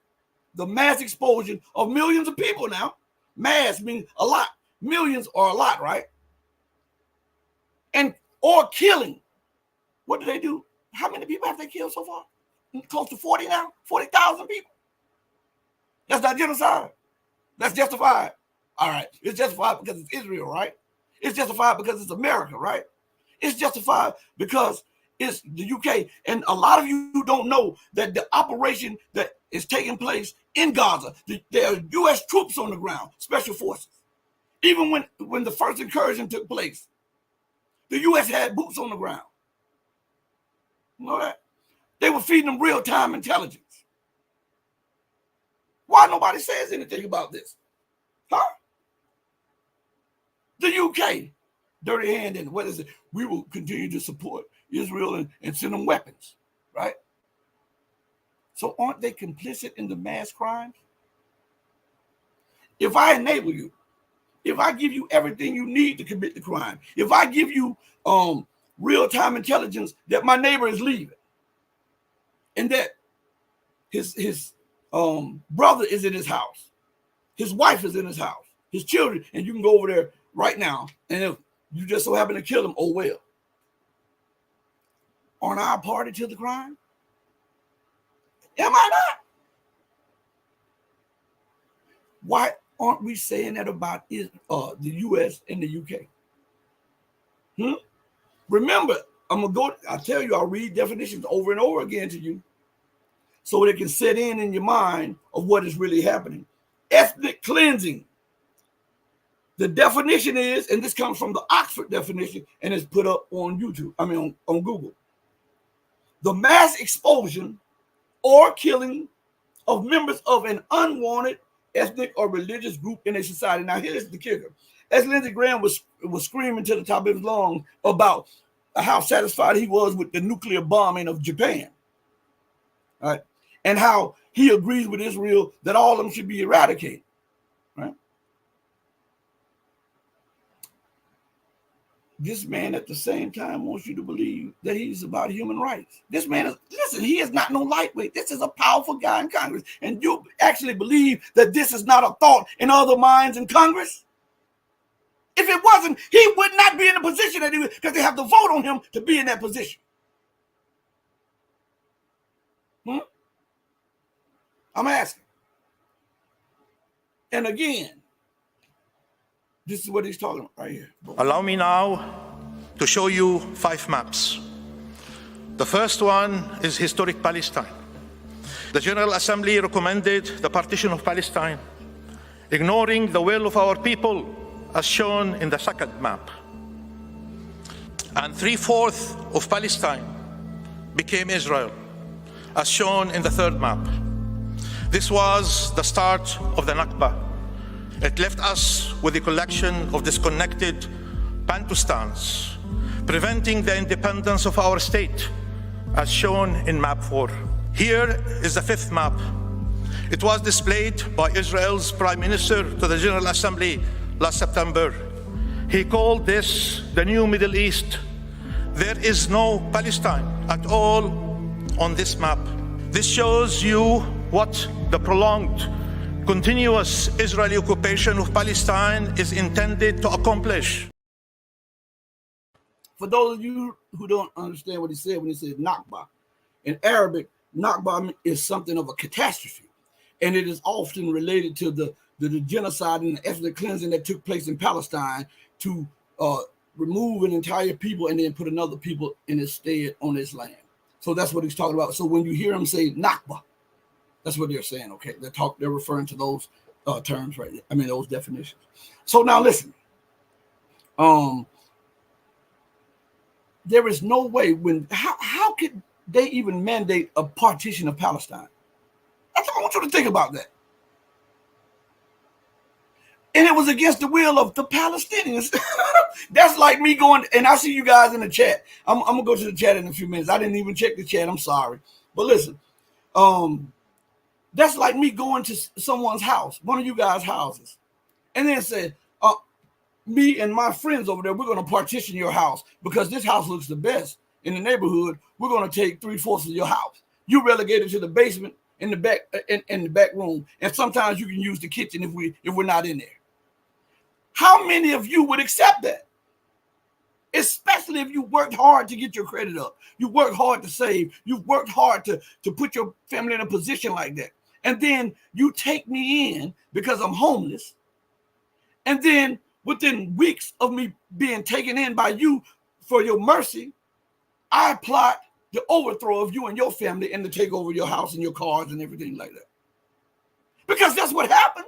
The mass expulsion of millions of people now. Mass means a lot. Millions are a lot, right? Or killing. What do they do? How many people have they killed so far? Close to 40 now? 40,000 people. That's not genocide. That's justified. All right. It's justified because it's Israel, right? It's justified because it's America, right? It's justified because it's the UK. And a lot of you don't know that the operation that is taking place in Gaza, there are U.S. troops on the ground, special forces. Even when the first incursion took place, the U.S. had boots on the ground. You know that? They were feeding them real-time intelligence. Why nobody says anything about this? Huh? The UK, dirty hand, and what is it? We will continue to support Israel and send them weapons, right? So aren't they complicit in the mass crimes? If I enable you, if I give you everything you need to commit the crime, if I give you real-time intelligence that my neighbor is leaving and that his brother is in his house, his wife is in his house, his children, and you can go over there right now, and if you just so happen to kill them, oh well. aren't I party to the crime? Am I not? Why aren't we saying that about the U.S. and the U.K.? Remember, I tell you, I'll read definitions over and over again to you so it can set in your mind of what is really happening. Ethnic cleansing. The definition is, and this comes from the Oxford definition, and it's put up on YouTube, on Google. The mass expulsion or killing of members of an unwanted ethnic or religious group in a society. Now, here's the kicker. As Lindsey Graham was screaming to the top of his lungs about how satisfied he was with the nuclear bombing of Japan, right? And how he agrees with Israel that all of them should be eradicated, right? This man at the same time wants you to believe that he's about human rights. This man is, listen, he is not no lightweight. This is a powerful guy in Congress. And you actually believe that this is not a thought in other minds in Congress? If it wasn't, he would not be in the position that he was, because they have to vote on him to be in that position. I'm asking. And again, this is what he's talking about right here. Allow me now to show you 5 maps. The first one is historic Palestine. The General Assembly recommended the partition of Palestine, ignoring the will of our people, as shown in the second map. And 3/4 of Palestine became Israel, as shown in the third map. This was the start of the Nakba. It left us with a collection of disconnected Bantustans, preventing the independence of our state, as shown in map 4. Here is the 5th map. It was displayed by Israel's Prime Minister to the General Assembly last September. He called this the new Middle East. There is no Palestine at all on this map. This shows you what the prolonged, continuous Israeli occupation of Palestine is intended to accomplish. For those of you who don't understand what he said when he said Nakba, in Arabic, Nakba is something of a catastrophe, and it is often related to the genocide and the ethnic cleansing that took place in Palestine to remove an entire people and then put another people in its stead on its land. So that's what he's talking about. So when you hear him say Nakba, that's what they're saying. Okay, they're referring to those terms right there. I mean those definitions. So now listen. There is no way how could they even mandate a partition of Palestine? I want you to think about that. And it was against the will of the Palestinians. That's like me going, and I see you guys in the chat. I'm gonna go to the chat in a few minutes. I didn't even check the chat. I'm sorry. But listen, that's like me going to someone's house, one of you guys' houses, and then say, me and my friends over there, we're going to partition your house because this house looks the best in the neighborhood. We're going to take 3/4 of your house. You relegated to the basement in the back in the back room, and sometimes you can use the kitchen if we're not in there. How many of you would accept that? Especially if you worked hard to get your credit up, you worked hard to save, you worked hard to put your family in a position like that, and then you take me in because I'm homeless, and then within weeks of me being taken in by you for your mercy, I plot the overthrow of you and your family and to take over your house and your cars and everything like that. Because that's what happened.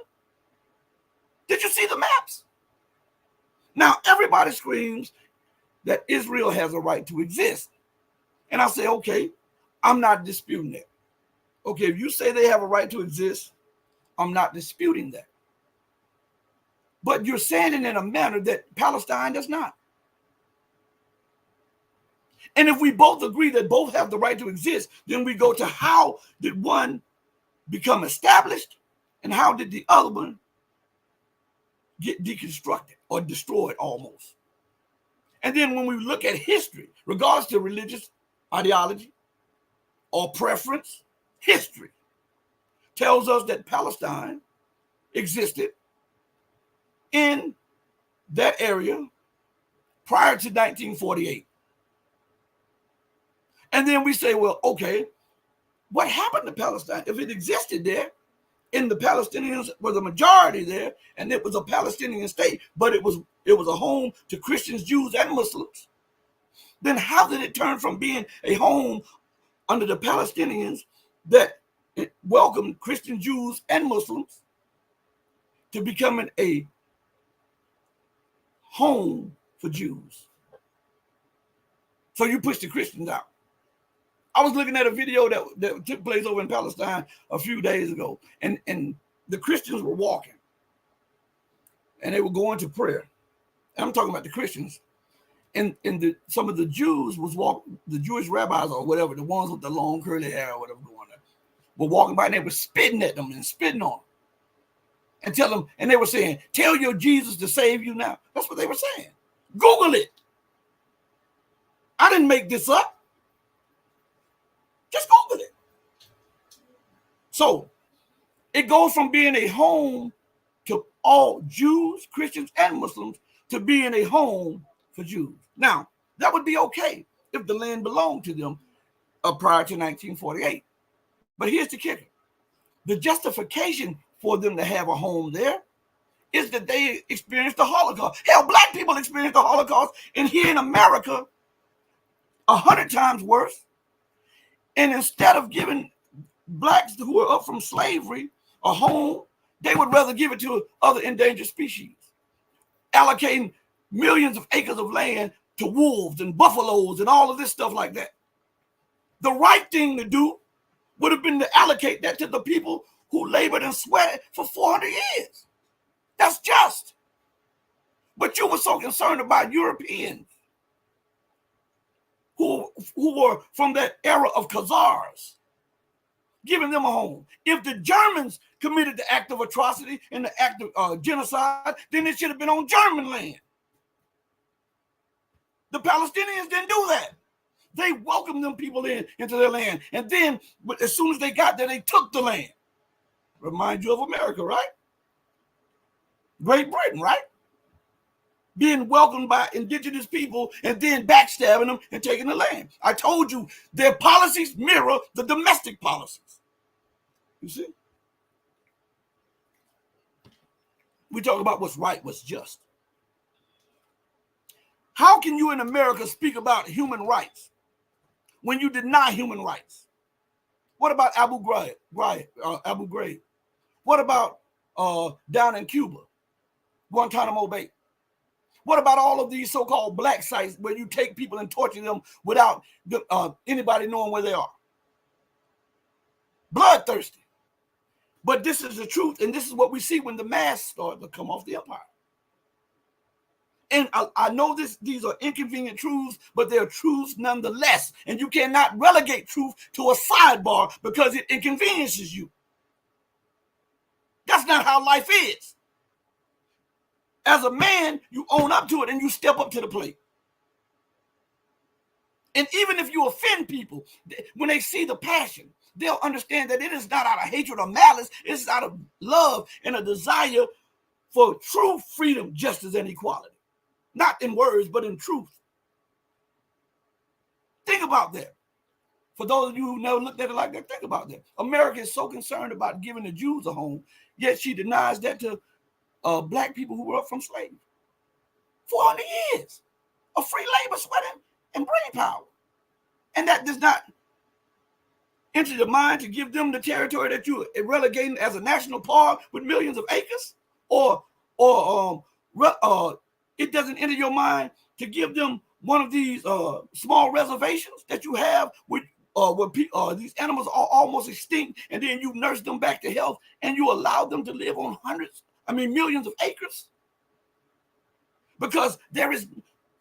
Did you see the maps? Now, everybody screams that Israel has a right to exist. And I say, okay, I'm not disputing that. Okay, if you say they have a right to exist, I'm not disputing that. But you're saying it in a manner that Palestine does not. And if we both agree that both have the right to exist, then we go to how did one become established and how did the other one get deconstructed or destroyed almost. And then when we look at history, regardless to religious ideology or preference, history tells us that Palestine existed in that area prior to 1948. And then we say, well, okay, what happened to Palestine? If it existed there, and the Palestinians were the majority there, and it was a Palestinian state, but it was a home to Christians, Jews, and Muslims, then how did it turn from being a home under the Palestinians that welcomed Christian, Jews, and Muslims to becoming a home for Jews? So you push the Christians out. I was looking at a video that took place over in Palestine a few days ago, and the Christians were walking, and they were going to prayer. I'm talking about the Christians, and some of the Jews was walking, the Jewish rabbis or whatever, the ones with the long curly hair or whatever going on, were walking by, and they were spitting at them and spitting on them, and they were saying, "Tell your Jesus to save you now." That's what they were saying. Google it. I didn't make this up. Just Google it. So it goes from being a home to all Jews, Christians, and Muslims to being a home for Jews. Now, that would be okay if the land belonged to them prior to 1948. But here's the kicker. The justification for them to have a home there is that they experienced the Holocaust. Hell, black people experienced the Holocaust, and here in America, 100 times worse. And instead of giving blacks who are up from slavery a home, they would rather give it to other endangered species, allocating millions of acres of land to wolves and buffaloes and all of this stuff like that. The right thing to do would have been to allocate that to the people who labored and sweated for 400 years. That's just. But you were so concerned about Europeans who were from that era of Khazars, giving them a home. If the Germans committed the act of atrocity and the act of genocide, then it should have been on German land. The Palestinians didn't do that. They welcomed them people into their land. And then as soon as they got there, they took the land. Remind you of America, right? Great Britain, right? Being welcomed by indigenous people and then backstabbing them and taking the land. I told you their policies mirror the domestic policies. You see? We talk about what's right, what's just. How can you in America speak about human rights when you deny human rights? What about Abu Ghraib? What about down in Cuba, Guantanamo Bay? What about all of these so-called black sites where you take people and torture them without anybody knowing where they are? Bloodthirsty. But this is the truth, and this is what we see when the masks start to come off the empire. And I know these are inconvenient truths, but they're truths nonetheless. And you cannot relegate truth to a sidebar because it inconveniences you. That's not how life is. As a man, you own up to it and you step up to the plate. And even if you offend people, when they see the passion, they'll understand that it is not out of hatred or malice. It's out of love and a desire for true freedom, justice, and equality. Not in words, but in truth. Think about that. For those of you who never looked at it like that, think about that. America is so concerned about giving the Jews a home, yet she denies that to black people who were up from slavery. 400 years of free labor, sweat, and brain power. And that does not enter the mind to give them the territory that you are relegating as a national park with millions of acres, or it doesn't enter your mind to give them one of these small reservations that you have with where these animals are almost extinct, and then you nurse them back to health and you allow them to live on millions of acres. Because there is,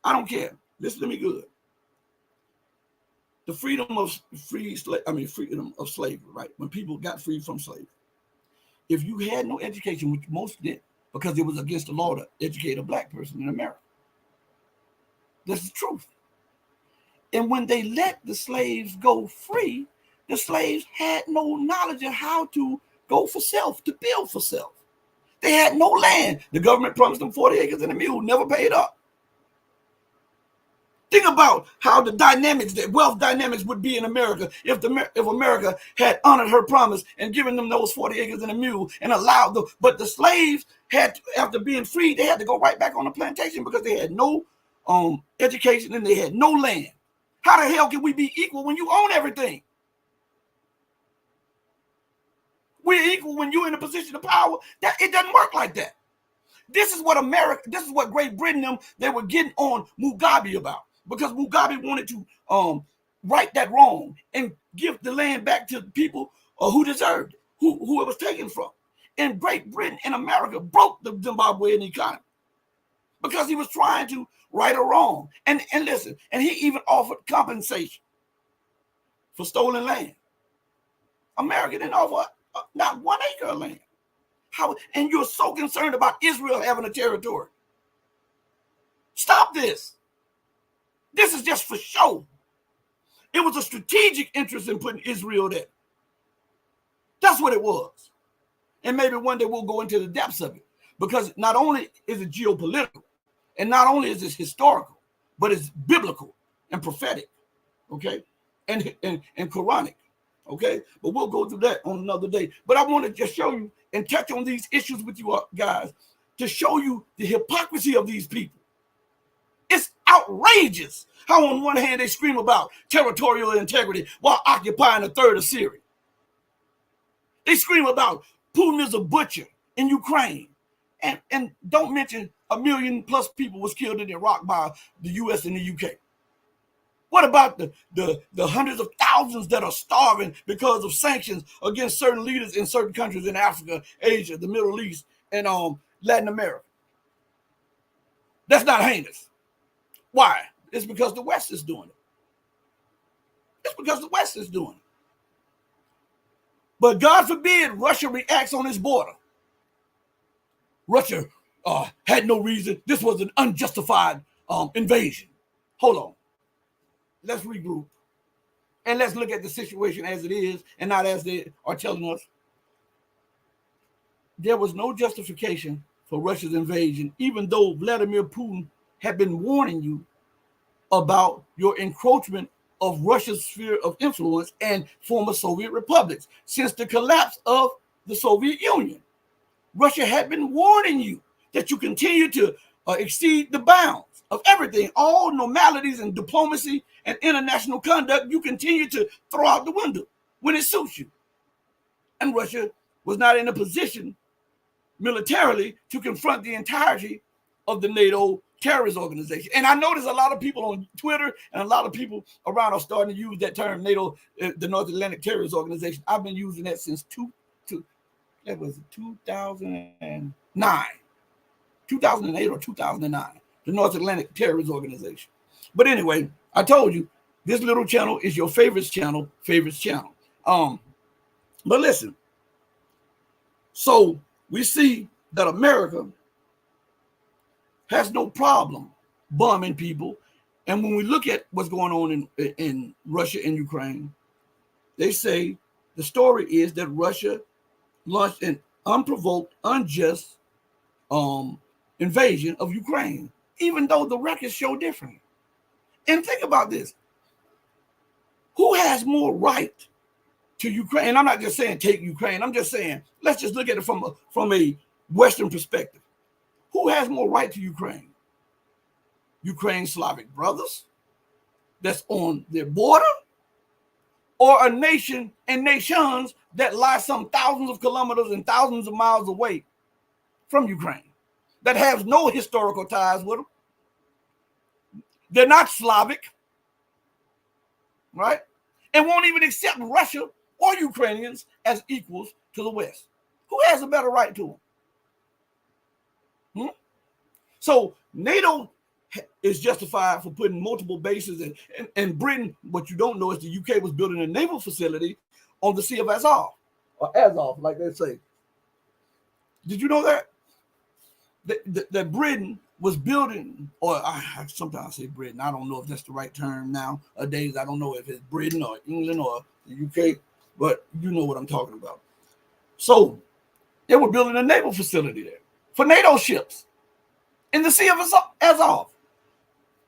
I don't care. Listen to me good. The freedom of freedom of slavery, right? When people got freed from slavery. If you had no education, which most did, because it was against the law to educate a black person in America. That's the truth. And when they let the slaves go free, the slaves had no knowledge of how to go for self, to build for self. They had no land. The government promised them 40 acres and a mule, never paid up. Think about how the dynamics, the wealth dynamics would be in America if America had honored her promise and given them those 40 acres and a mule and allowed them. But the slaves had, after being freed, they had to go right back on the plantation because they had no education and they had no land. How the hell can we be equal when you own everything? We're equal when you're in a position of power. That it doesn't work like that. This is what America, this is what Great Britain, they were getting on Mugabe about, because Mugabe wanted to right that wrong and give the land back to the people who deserved it, who it was taken from. And Great Britain and America broke the Zimbabwean economy because he was trying to right a wrong. And listen, and he even offered compensation for stolen land. America didn't offer not 1 acre of land. How, and you're so concerned about Israel having a territory. Stop this. This is just for show. It was a strategic interest in putting Israel there. That's what it was. And maybe one day we'll go into the depths of it, because not only is it geopolitical, and not only is it historical, but it's biblical and prophetic, okay, and Quranic, okay. But we'll go through that on another day. But I want to just show you and touch on these issues with you guys to show you the hypocrisy of these people. It's outrageous how on one hand they scream about territorial integrity while occupying a third of Syria. They scream about Putin is a butcher in Ukraine, and don't mention 1 million+ people was killed in Iraq by the US and the UK. What about the hundreds of thousands that are starving because of sanctions against certain leaders in certain countries in Africa, Asia, the Middle East, and Latin America? That's not heinous. Why? It's because the West is doing it. It's because the West is doing it. But God forbid Russia reacts on its border. Russia had no reason. This was an unjustified invasion. Hold on. Let's regroup. And let's look at the situation as it is and not as they are telling us. There was no justification for Russia's invasion, even though Vladimir Putin had been warning you about your encroachment of Russia's sphere of influence and former Soviet republics. Since the collapse of the Soviet Union, Russia had been warning you that you continue to exceed the bounds of everything, all normalities and diplomacy and international conduct. You continue to throw out the window when it suits you. And Russia was not in a position militarily to confront the entirety of the NATO terrorist organization. And I notice a lot of people on Twitter and a lot of people around are starting to use that term, NATO, the North Atlantic Terrorist Organization. I've been using that since 2009, 2008 or 2009, the North Atlantic Terrorist Organization. But anyway, I told you, this little channel is your favorites channel. But listen, so we see that America has no problem bombing people. And when we look at what's going on in Russia and Ukraine, they say the story is that Russia launched an unprovoked, unjust invasion of Ukraine, even though the records show differently. And think about this. Who has more right to Ukraine? And I'm not just saying take Ukraine. I'm just saying, let's just look at it from a Western perspective. Who has more right to Ukraine? Ukraine Slavic brothers that's on their border, or a nation and nations that lie some thousands of kilometers and thousands of miles away from Ukraine that has no historical ties with them? They're not Slavic, right? And won't even accept Russia or Ukrainians as equals to the West. Who has a better right to them? So NATO is justified for putting multiple bases in. And Britain, what you don't know is the UK was building a naval facility on the Sea of Azov, or Azov, like they say. Did you know that? That Britain was building, or I sometimes say Britain. I don't know if that's the right term nowadays. I don't know if it's Britain or England or the UK, but you know what I'm talking about. So they were building a naval facility there for NATO ships in the Sea of Azov.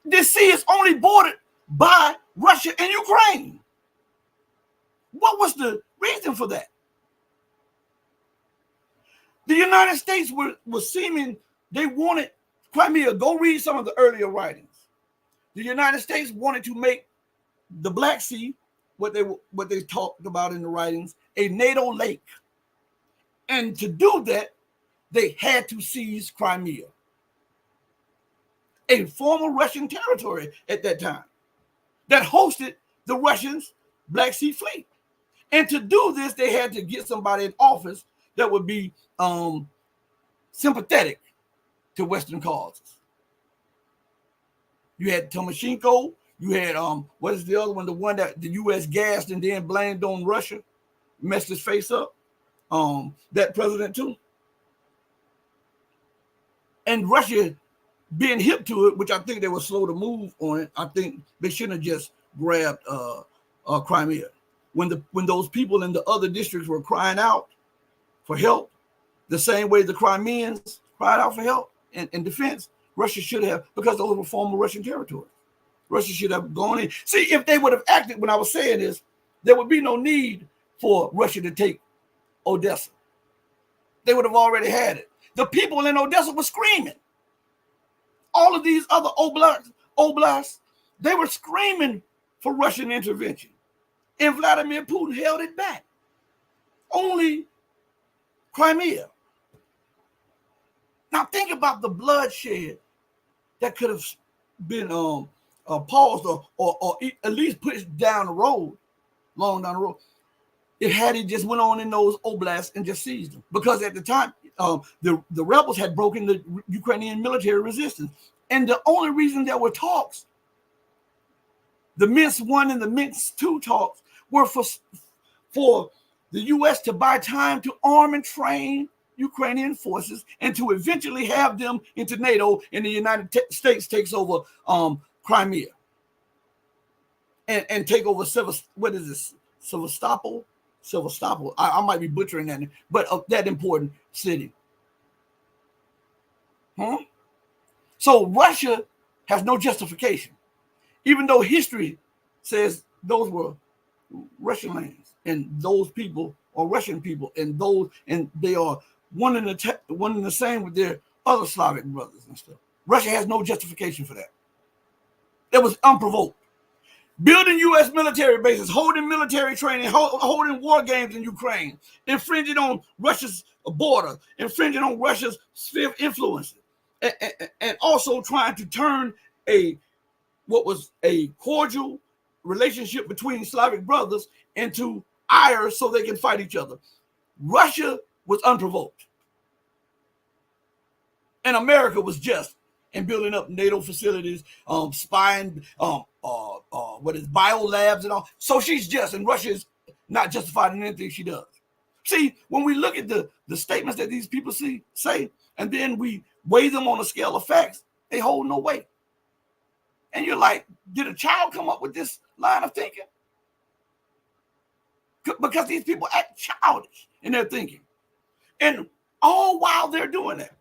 This sea is only bordered by Russia and Ukraine. What was the reason for that? The United States was seeming, they wanted Crimea. Go read some of the earlier writings. The United States wanted to make the Black Sea, what they talked about in the writings, a NATO lake. And to do that, they had to seize Crimea, a former Russian territory at that time that hosted the Russians' Black Sea Fleet. And to do this, they had to get somebody in office that would be sympathetic to Western causes. You had Timoshenko. You had what is the other one? The one that the U.S. gassed and then blamed on Russia, messed his face up. That president too. And Russia being hip to it, which I think they were slow to move on it. I think they shouldn't have just grabbed Crimea. When those people in the other districts were crying out for help, the same way the Crimeans cried out for help and defense, Russia should have, because those were former Russian territories. Russia should have gone in. See, if they would have acted when I was saying this, there would be no need for Russia to take Odessa. They would have already had it. The people in Odessa were screaming. All of these other oblasts, they were screaming for Russian intervention. And Vladimir Putin held it back. Only Crimea. Now think about the bloodshed that could have been paused or at least pushed down the road, long down the road, if had it just went on in those oblasts and just seized them. Because at the time, the rebels had broken the Ukrainian military resistance. And the only reason there were talks, the Minsk I and the Minsk II talks, were for the U.S. to buy time to arm and train Ukrainian forces and to eventually have them into NATO, and the United States takes over Crimea and take over Sevastopol. I might be butchering that, but that important city. So Russia has no justification, even though history says those were Russian lands and those people are Russian people, and they are one and the same with their other Slavic brothers and stuff. Russia has no justification for that. That was unprovoked. Building U.S. military bases, holding military training, holding war games in Ukraine, infringing on Russia's border, infringing on Russia's sphere of influence, and also trying to turn what was a cordial relationship between Slavic brothers into ire so they can fight each other. Russia was unprovoked. And America was just in building up NATO facilities, spying, biolabs and all. So she's just, and Russia is not justified in anything she does. See, when we look at the statements that these people say, and then we weigh them on a scale of facts, they hold no weight. And you're like, did a child come up with this line of thinking? Because these people act childish in their thinking. And all while they're doing that,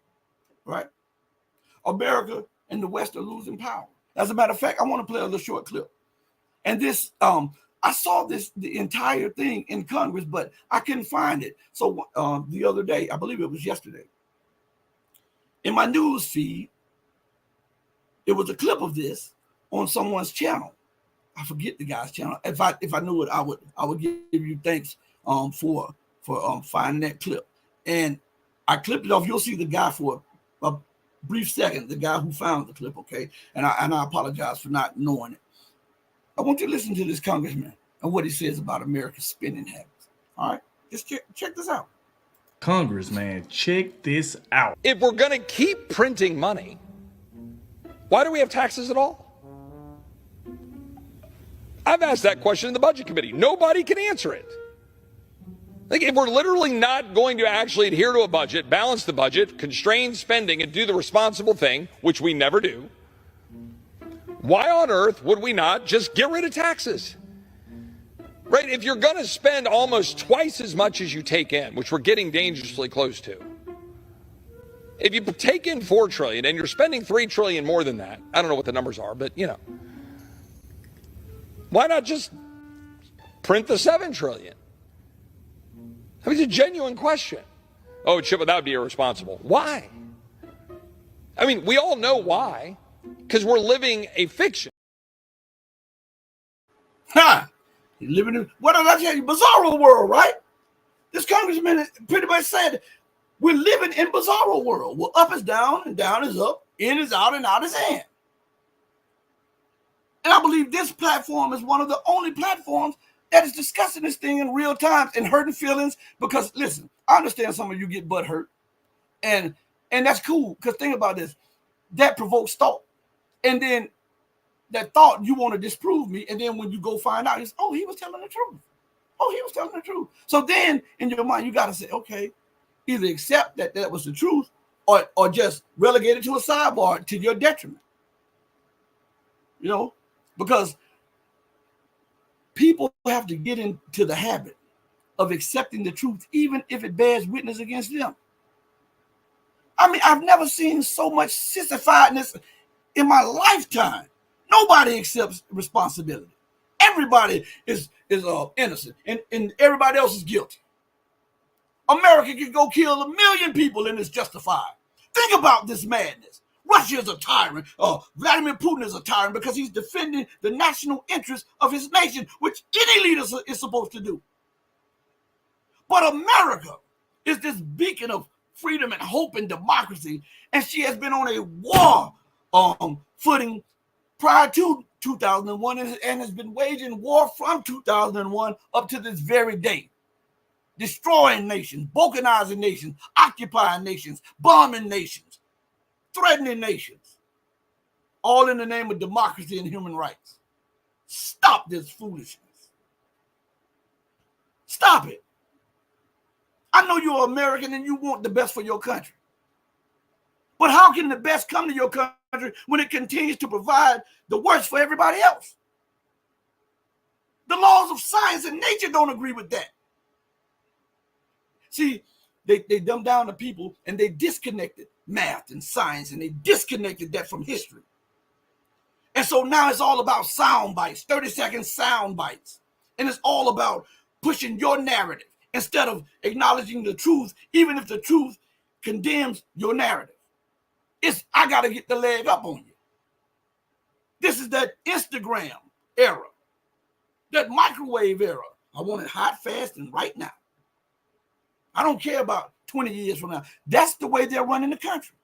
right? America and the West are losing power. As a matter of fact, I want to play a little short clip. And this, I saw the entire thing in Congress, but I couldn't find it. So the other day, I believe it was yesterday, in my news feed, it was a clip of this on someone's channel. I forget the guy's channel. If I knew it, I would give you thanks for finding that clip. And I clipped it off. You'll see the guy for a brief second, the guy who found the clip, okay? And I apologize for not knowing it. I want you to listen to this congressman and what he says about America's spending habits. All right? Just check this out. Congressman, check this out. If we're going to keep printing money, why do we have taxes at all? I've asked that question in the Budget Committee. Nobody can answer it. Like, if we're literally not going to actually adhere to a budget, balance the budget, constrain spending, and do the responsible thing, which we never do, why on earth would we not just get rid of taxes? Right? If you're going to spend almost twice as much as you take in, which we're getting dangerously close to, If you take in $4 trillion and you're spending $3 trillion more than that, I don't know what the numbers are, but you know, why not just print the $7 trillion? I mean, it's a genuine question. Oh, but that would be irresponsible. Why? I mean, we all know why, because we're living a fiction. Ha! You're living in, what did I tell you? Bizarro world, right? This congressman pretty much said, we're living in bizarro world. Well, up is down and down is up, in is out and out is in. And I believe this platform is one of the only platforms that is discussing this thing in real time and hurting feelings. Because listen, I understand some of you get butt hurt, and that's cool. Because think about this, that provokes thought, and then that thought you want to disprove me, and then when you go find out, it's, oh, he was telling the truth. Oh, he was telling the truth. So then in your mind, you got to say, okay, either accept that that was the truth, or just relegate it to a sidebar to your detriment. You know, because people have to get into the habit of accepting the truth, even if it bears witness against them. I mean, I've never seen so much sissifiedness in my lifetime. Nobody accepts responsibility. Everybody is innocent, and everybody else is guilty. America could go kill 1 million people and it's justified. Think about this madness. Russia is a tyrant. Vladimir Putin is a tyrant because he's defending the national interest of his nation, which any leader is supposed to do. But America is this beacon of freedom and hope and democracy, and she has been on a war footing prior to 2001 and has been waging war from 2001 up to this very day. Destroying nations, balkanizing nations, occupying nations, bombing nations, threatening nations, all in the name of democracy and human rights. Stop this foolishness. Stop it. I know you're American and you want the best for your country. But how can the best come to your country when it continues to provide the worst for everybody else? The laws of science and nature don't agree with that. See, they dumbed down the people and they disconnected math and science, and they disconnected that from history. And so now it's all about sound bites, 30-second sound bites. And it's all about pushing your narrative instead of acknowledging the truth, even if the truth condemns your narrative. It's, I got to get the leg up on you. This is that Instagram era, that microwave era. I want it hot, fast, and right now. I don't care about 20 years from now. That's the way they're running the country.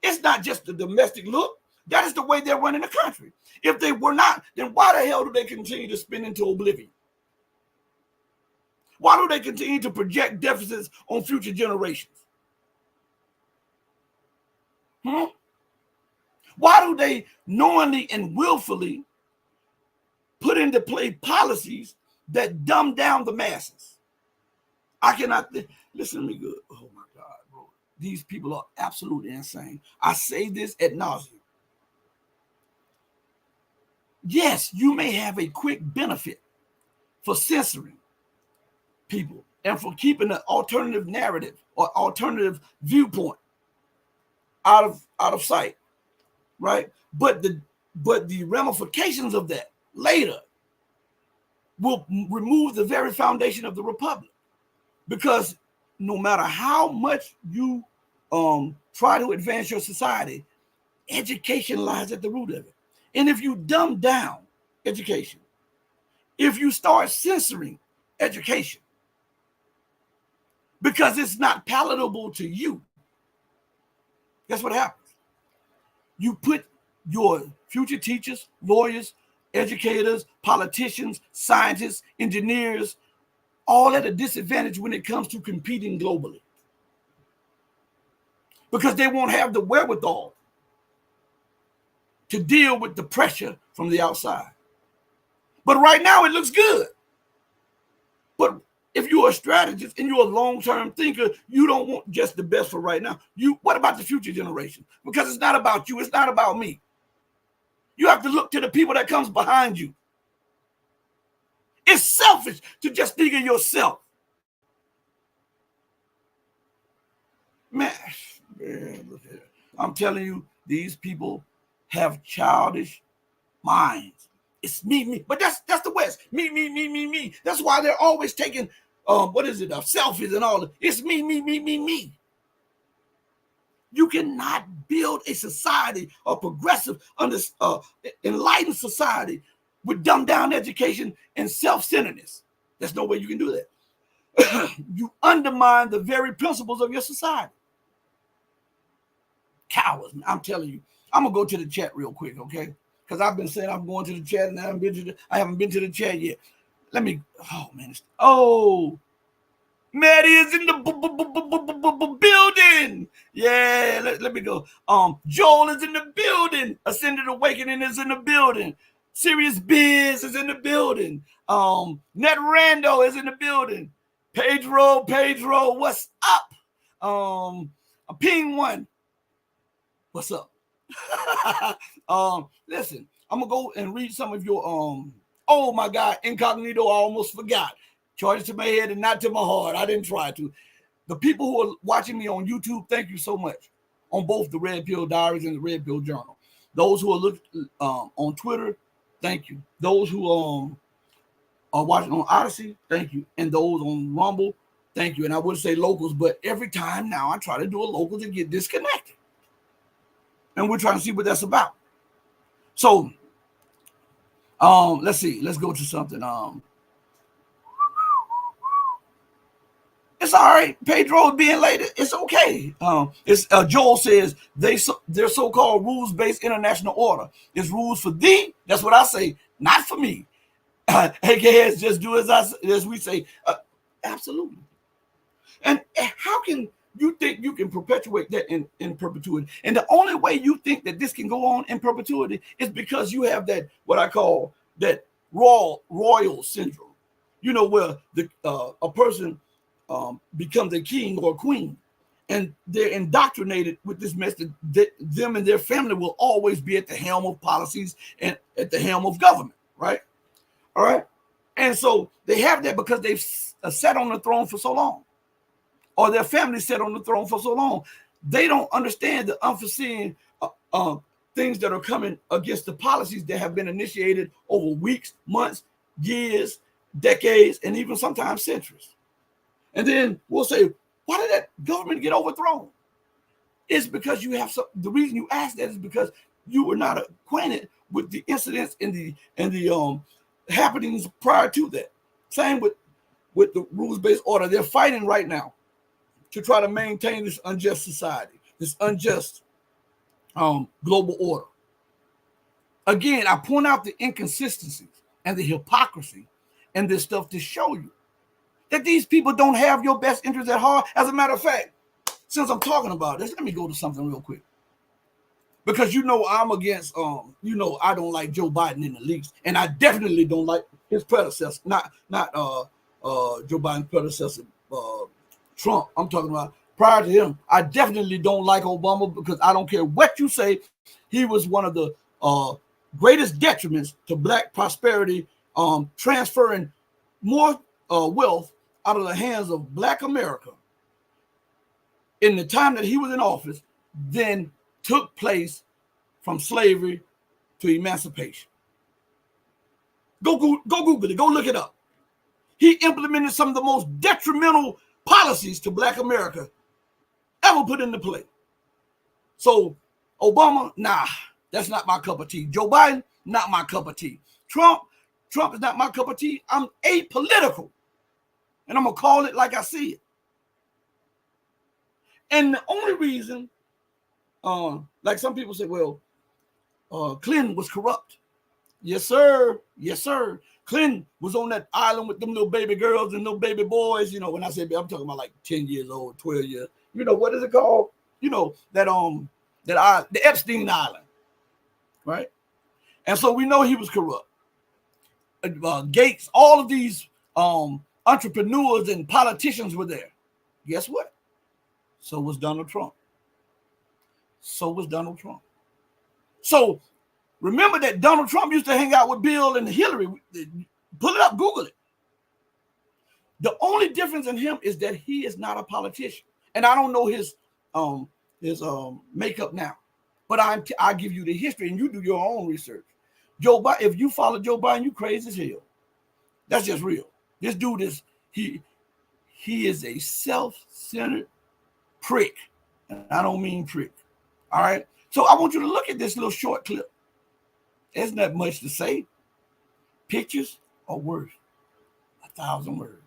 It's not just the domestic look. That is the way they're running the country. If they were not, then why the hell do they continue to spin into oblivion? Why do they continue to project deficits on future generations? Why do they knowingly and willfully put into play policies that dumb down the masses? I cannot listen to me good. Oh my God, bro. These people are absolutely insane. I say this ad nauseum. Yes, you may have a quick benefit for censoring people and for keeping an alternative narrative or alternative viewpoint out of sight, right? But the ramifications of that later will remove the very foundation of the republic. Because no matter how much you try to advance your society, education lies at the root of it. And if you dumb down education, if you start censoring education because it's not palatable to you, guess what happens? You put your future teachers, lawyers, educators, politicians, scientists, engineers, all at a disadvantage when it comes to competing globally. Because they won't have the wherewithal to deal with the pressure from the outside. But right now it looks good. But if you're a strategist and you're a long-term thinker, you don't want just the best for right now. What about the future generation? Because it's not about you, it's not about me. You have to look to the people that comes behind you. It's selfish to just think of yourself. Man, look at it. I'm telling you, these people have childish minds. It's me. But that's the West. Me. That's why they're always taking selfies and all. It's me. You cannot build a society, a progressive, enlightened society with dumbed down education and self-centeredness. There's no way you can do that. You undermine the very principles of your society. Cowards, I'm telling you. I'm gonna go to the chat real quick, okay? Because I've been saying I'm going to the chat and I haven't been to the chat yet. Let me. Oh man. Maddie is in the building. Yeah, let me go. Joel is in the building. Ascended Awakening is in the building. Serious Biz is in the building. Net Rando is in the building. Pedro, what's up? A Ping One, what's up? Listen, I'm gonna go and read some of your oh my God, Incognito, I almost forgot. Charge it to my head and not to my heart. I didn't try to. The people who are watching me on YouTube, thank you so much. On both the Red Pill Diaries and the Red Pill Journal. Those who are looking on Twitter, thank you. Those who are watching on Odyssey, thank you. And those on Rumble, thank you. And I would say locals, but every time now I try to do a local to get disconnected. And we're trying to see what that's about. So, let's see. Let's go to something. It's all right. Pedro being late. It's okay. Joel says their so-called rules-based international order is rules for thee. That's what I say, not for me. AKA just do as we say. Absolutely. And how can you think you can perpetuate that in perpetuity? And the only way you think that this can go on in perpetuity is because you have that, what I call that royal syndrome. You know, where a person becomes a king or a queen, and they're indoctrinated with this message that them and their family will always be at the helm of policies and at the helm of government, right? All right. And so they have that because they've sat on the throne for so long, or their family sat on the throne for so long. They don't understand the unforeseen things that are coming against the policies that have been initiated over weeks, months, years, decades, and even sometimes centuries. And then we'll say, why did that government get overthrown? It's because you have the reason you ask that is because you were not acquainted with the incidents and the happenings prior to that. Same with the rules-based order. They're fighting right now to try to maintain this unjust society, this unjust global order. Again, I point out the inconsistencies and the hypocrisy and this stuff to show you that these people don't have your best interest at heart. As a matter of fact, since I'm talking about this, let me go to something real quick. Because I'm against, I don't like Joe Biden in the least. And I definitely don't like his predecessor, not Joe Biden's predecessor, Trump. I'm talking about prior to him. I definitely don't like Obama because I don't care what you say. He was one of the greatest detriments to Black prosperity, transferring more wealth out of the hands of Black America in the time that he was in office than took place from slavery to emancipation. Go Google it. Go look it up. He implemented some of the most detrimental policies to Black America ever put into play. So Obama, nah, that's not my cup of tea. Joe Biden, not my cup of tea. Trump is not my cup of tea. I'm apolitical. And I'm going to call it like I see it. And the only reason, like some people say, well, Clinton was corrupt. Yes, sir. Yes, sir. Clinton was on that island with them little baby girls and little baby boys. You know, when I say I'm talking about like 10 years old, 12 years. You know, what is it called? You know, the Epstein Island, right? And so we know he was corrupt. Gates, all of these entrepreneurs and politicians were there. Guess what? So was Donald Trump. So remember that Donald Trump used to hang out with Bill and Hillary. Pull it up, Google it. The only difference in him is that he is not a politician. And I don't know his makeup now. But I give you the history and you do your own research. Joe Biden, if you follow Joe Biden, you crazy as hell. That's just real. This dude is he is a self-centered prick. And I don't mean prick. All right. So I want you to look at this little short clip. There's not much to say. Pictures are worth 1,000 words.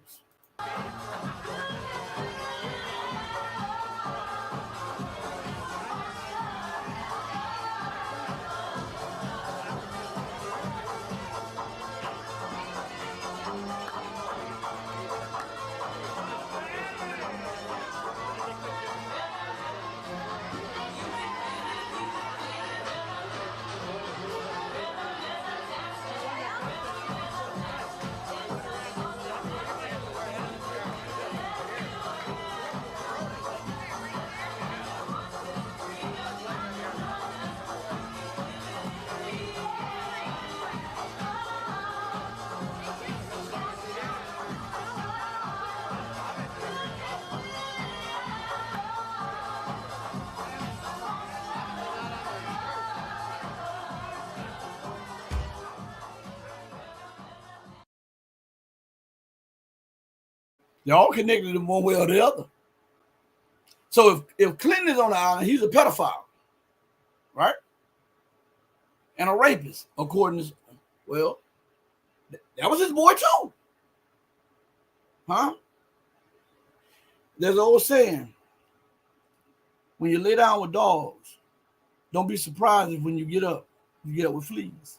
They're all connected in one way or the other. So if Clinton is on the island, he's a pedophile, right? And a rapist, according to, well, that was his boy too. Huh? There's an old saying, when you lay down with dogs, don't be surprised if when you get up with fleas.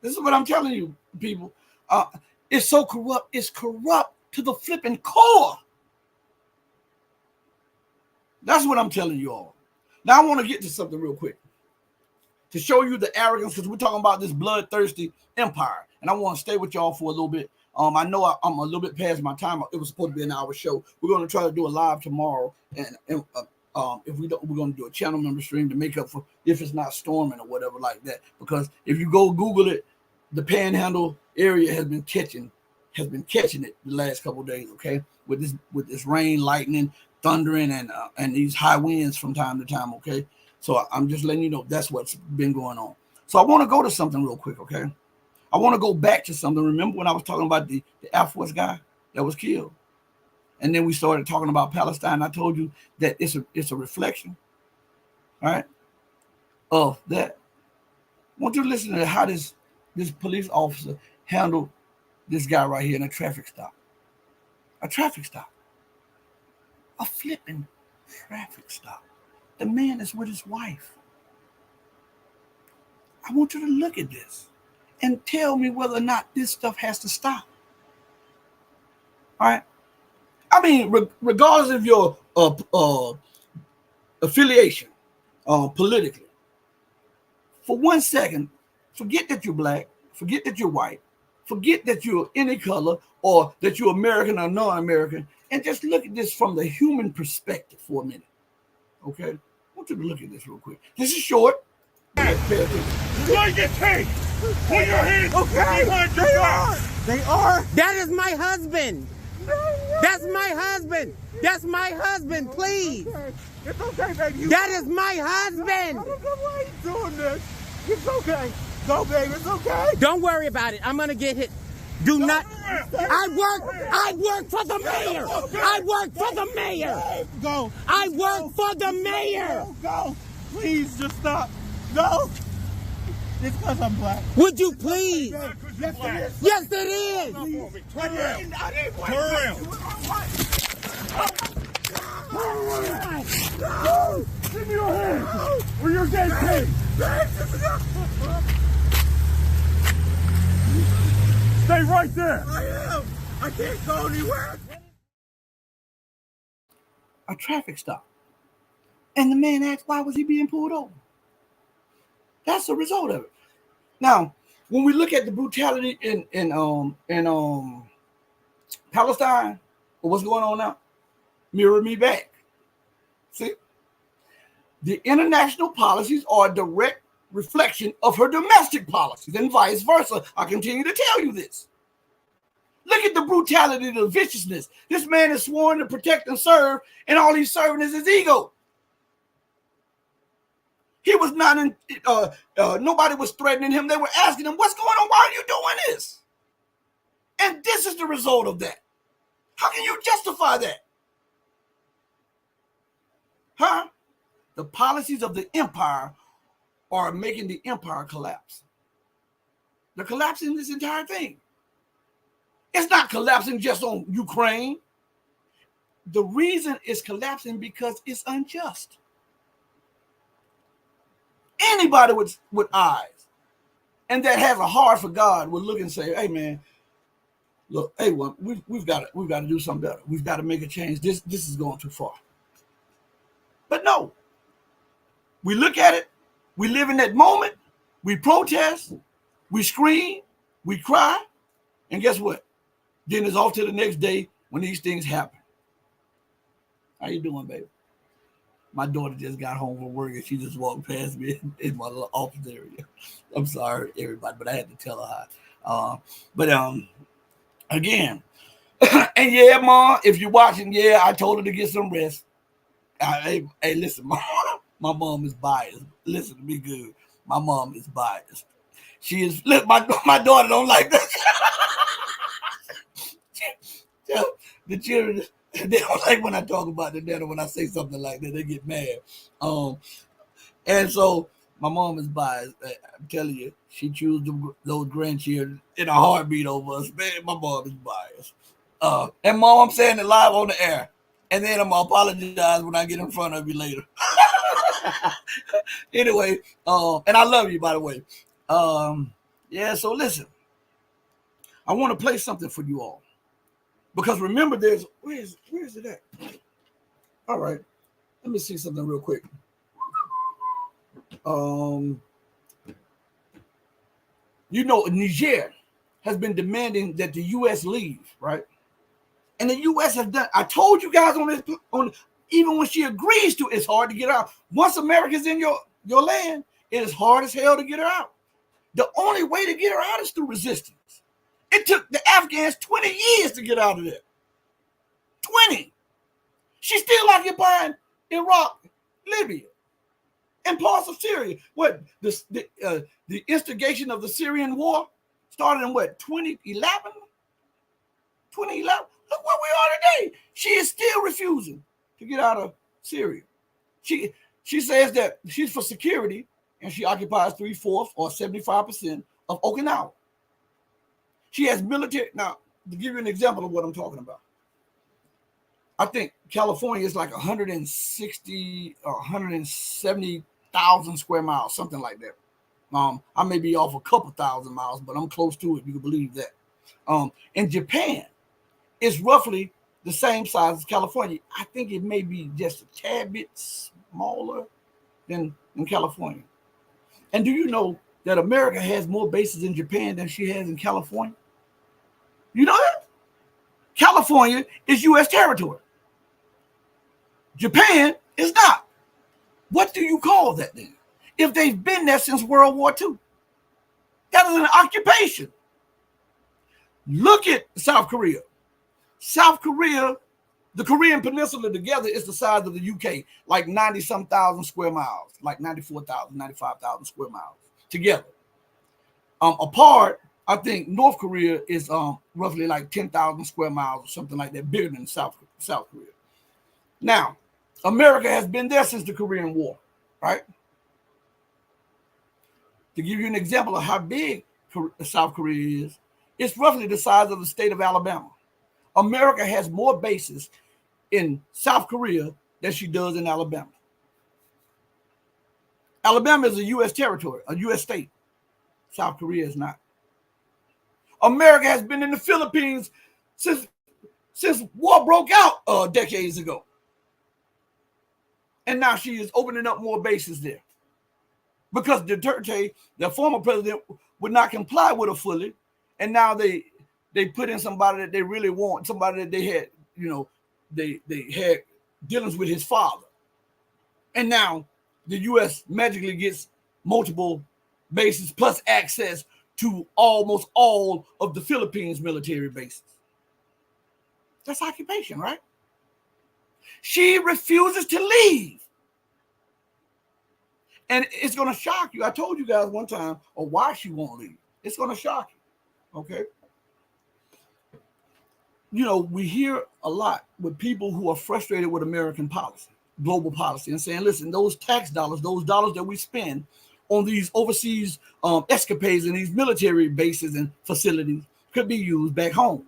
This is what I'm telling you, people. It's so corrupt. It's corrupt to the flipping core. That's what I'm telling you all. Now I want to get to something real quick to show you the arrogance, because we're talking about this bloodthirsty empire, and I want to stay with y'all for a little bit. I know I'm a little bit past my time. It was supposed to be an hour show. We're going to try to do a live tomorrow, and if we don't, we're going to do a channel member stream to make up for if it's not storming or whatever like that. Because if you go Google it, the Panhandle area has been catching it the last couple of days. Okay, with this rain, lightning, thundering, and these high winds from time to time. Okay, so I'm just letting you know that's what's been going on. So I want to go to something real quick. Okay, I want to go back to something. Remember when I was talking about the Air Force guy that was killed, and then we started talking about Palestine. I told you that it's a reflection, all right, of that. I want you to listen to how this police officer handled this guy right here in a traffic stop. A traffic stop. A flipping traffic stop. The man is with his wife. I want you to look at this and tell me whether or not this stuff has to stop. All right? I mean, regardless of your affiliation politically, for 1 second, forget that you're black, forget that you're white, forget that you're any color or that you're American or non-American, and just look at this from the human perspective for a minute. Okay? I want you to look at this real quick. This is short. Pay attention. You're going to get paid. Put your hands behind your back. They are. That is my husband. That's my husband. That's my husband, please. It's okay, baby. That is my husband. I don't know why you're doing this. It's okay. Go, baby. It's okay. Don't worry about it. I'm going to get hit. Do not. I work for the mayor. I work for the mayor. Go. I work for the mayor. Go. Please, just stop. Go. It's because I'm black. Would you please? Yes, it is. Yes, it is. Turn around. Turn around. No! Give me your hand! Or you're getting paid! Stay right there! I am! I can't go anywhere! A traffic stop. And the man asked, why was he being pulled over? That's the result of it. Now, when we look at the brutality in Palestine, or what's going on now, mirror me back. See? The international policies are a direct reflection of her domestic policies and vice versa. I continue to tell you this. Look at the brutality, the viciousness. This man is sworn to protect and serve, and all he's serving is his ego. He was not in, nobody was threatening him. They were asking him, what's going on? Why are you doing this? And this is the result of that. How can you justify that? Huh? The policies of the empire are making the empire collapse. They're collapsing this entire thing. It's not collapsing just on Ukraine. The reason it's collapsing because it's unjust. Anybody with eyes and that has a heart for God will look and say, hey man, look, hey, well, we've got to do something better. We've got to make a change. This is going too far. But no, we look at it, we live in that moment, we protest, we scream, we cry, and guess what? Then it's off to the next day when these things happen. How you doing, baby? My daughter just got home from work and she just walked past me in my little office area. I'm sorry, everybody, but I had to tell her hi. Again, and yeah, Mom, if you're watching, yeah, I told her to get some rest. Hey, listen, Mom, my mom is biased. Listen to me good. My mom is biased. She is. Look, my daughter don't like that. The children, they don't like when I talk about the dad or when I say something like that. They get mad. And so my mom is biased. I'm telling you, she chooses those grandchildren in a heartbeat over us. Man, my mom is biased. And Mom, I'm saying it live on the air. And then I'm going to apologize when I get in front of you later. Anyway, and I love you, by the way. Yeah, so listen. I want to play something for you all. Because remember, where is it at? All right. Let me see something real quick. You know, Niger has been demanding that the U.S. leave, right? And the U.S. has done. I told you guys on even when she agrees to, it's hard to get her out. Once America's in your land, it is hard as hell to get her out. The only way to get her out is through resistance. It took the Afghans 20 years to get out of there. 20. She's still occupying Iraq, Libya, and parts of Syria. What the instigation of the Syrian war started in what, 2011? 2011. Look where we are today. She is still refusing to get out of Syria. She says that she's for security, and she occupies 3/4 or 75% of Okinawa. She has military. Now, to give you an example of what I'm talking about, I think California is like 160 or 170,000 square miles, something like that. I may be off a couple thousand miles, but I'm close to it. You can believe that. In Japan, it's roughly the same size as California. I think it may be just a tad bit smaller than in California. And do you know that America has more bases in Japan than she has in California? You know that? California is U.S. territory. Japan is not. What do you call that then? If they've been there since World War II. That is an occupation. Look at South Korea. South Korea, the Korean Peninsula together is the size of the UK, like 90-some thousand square miles, like 94,000, 95,000 square miles together. Apart, I think North Korea is roughly like 10,000 square miles or something like that, bigger than South Korea. Now, America has been there since the Korean War, right? To give you an example of how big South Korea is, it's roughly the size of the state of Alabama. America has more bases in South Korea than she does in Alabama. Alabama is a U.S. territory, a U.S. state. South Korea is not. America has been in the Philippines since war broke out decades ago. And now she is opening up more bases there. Because Duterte, the former president, would not comply with her fully. And now they put in somebody that they really want, somebody that they had, they had dealings with his father. And now the U.S. magically gets multiple bases plus access to almost all of the Philippines military bases. That's occupation, right? She refuses to leave. And it's going to shock you. I told you guys one time why she won't leave. It's going to shock you. Okay. You know, we hear a lot with people who are frustrated with American policy, global policy, and saying, listen, those tax dollars, those dollars that we spend on these overseas escapades and these military bases and facilities could be used back home.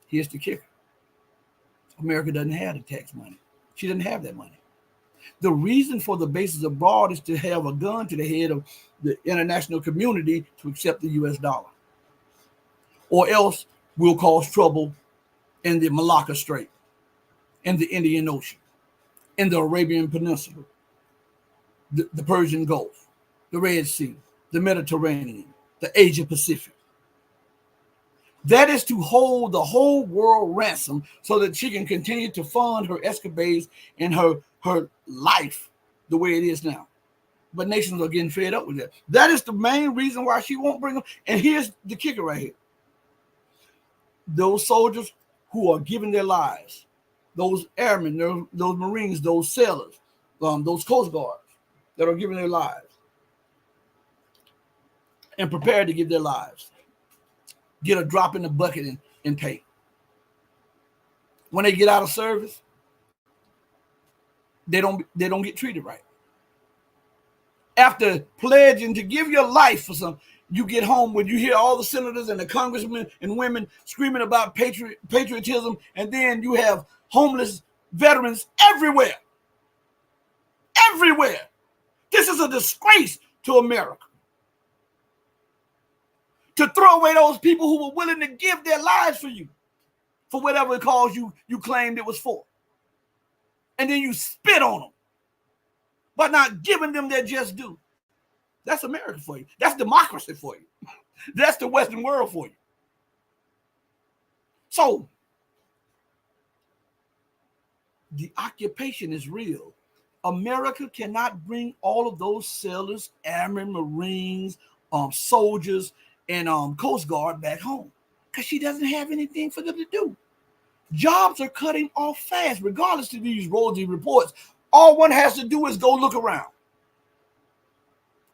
Here's the kicker. America doesn't have the tax money. She doesn't have that money. The reason for the bases abroad is to have a gun to the head of the international community to accept the US dollar. Or else we'll cause trouble in the Malacca Strait, in the Indian Ocean, in the Arabian Peninsula, the Persian Gulf, the Red Sea, the Mediterranean, the Asia Pacific. That is to hold the whole world ransom so that she can continue to fund her escapades and her life the way it is now. But nations are getting fed up with that. That is the main reason why she won't bring them. And here's the kicker right here. Those soldiers who are giving their lives, those airmen, those Marines, those sailors, those Coast Guards that are giving their lives and prepared to give their lives, get a drop in the bucket in pay. When they get out of service, they don't get treated right. After pledging to give your life for some, you get home when you hear all the senators and the congressmen and women screaming about patriotism, and then you have homeless veterans everywhere. Everywhere. This is a disgrace to America. To throw away those people who were willing to give their lives for you, for whatever cause you claimed it was for. And then you spit on them by not giving them their just due. That's America for you. That's democracy for you. That's the Western world for you. So the occupation is real. America cannot bring all of those sailors, airmen, Marines, soldiers, and Coast Guard back home because she doesn't have anything for them to do. Jobs are cutting off fast, regardless of these rosy reports. All one has to do is go look around.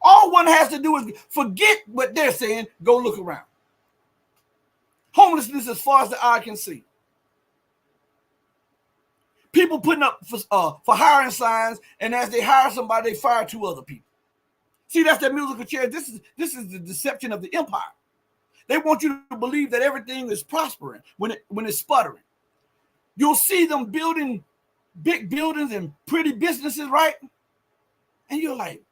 All one has to do is forget what they're saying, go look around. Homelessness as far as the eye can see. People putting up for hiring signs, and as they hire somebody, they fire 2 other people. See, that's that musical chair. This is the deception of the empire. They want you to believe that everything is prospering when it's sputtering. You'll see them building big buildings and pretty businesses, right? And you're like,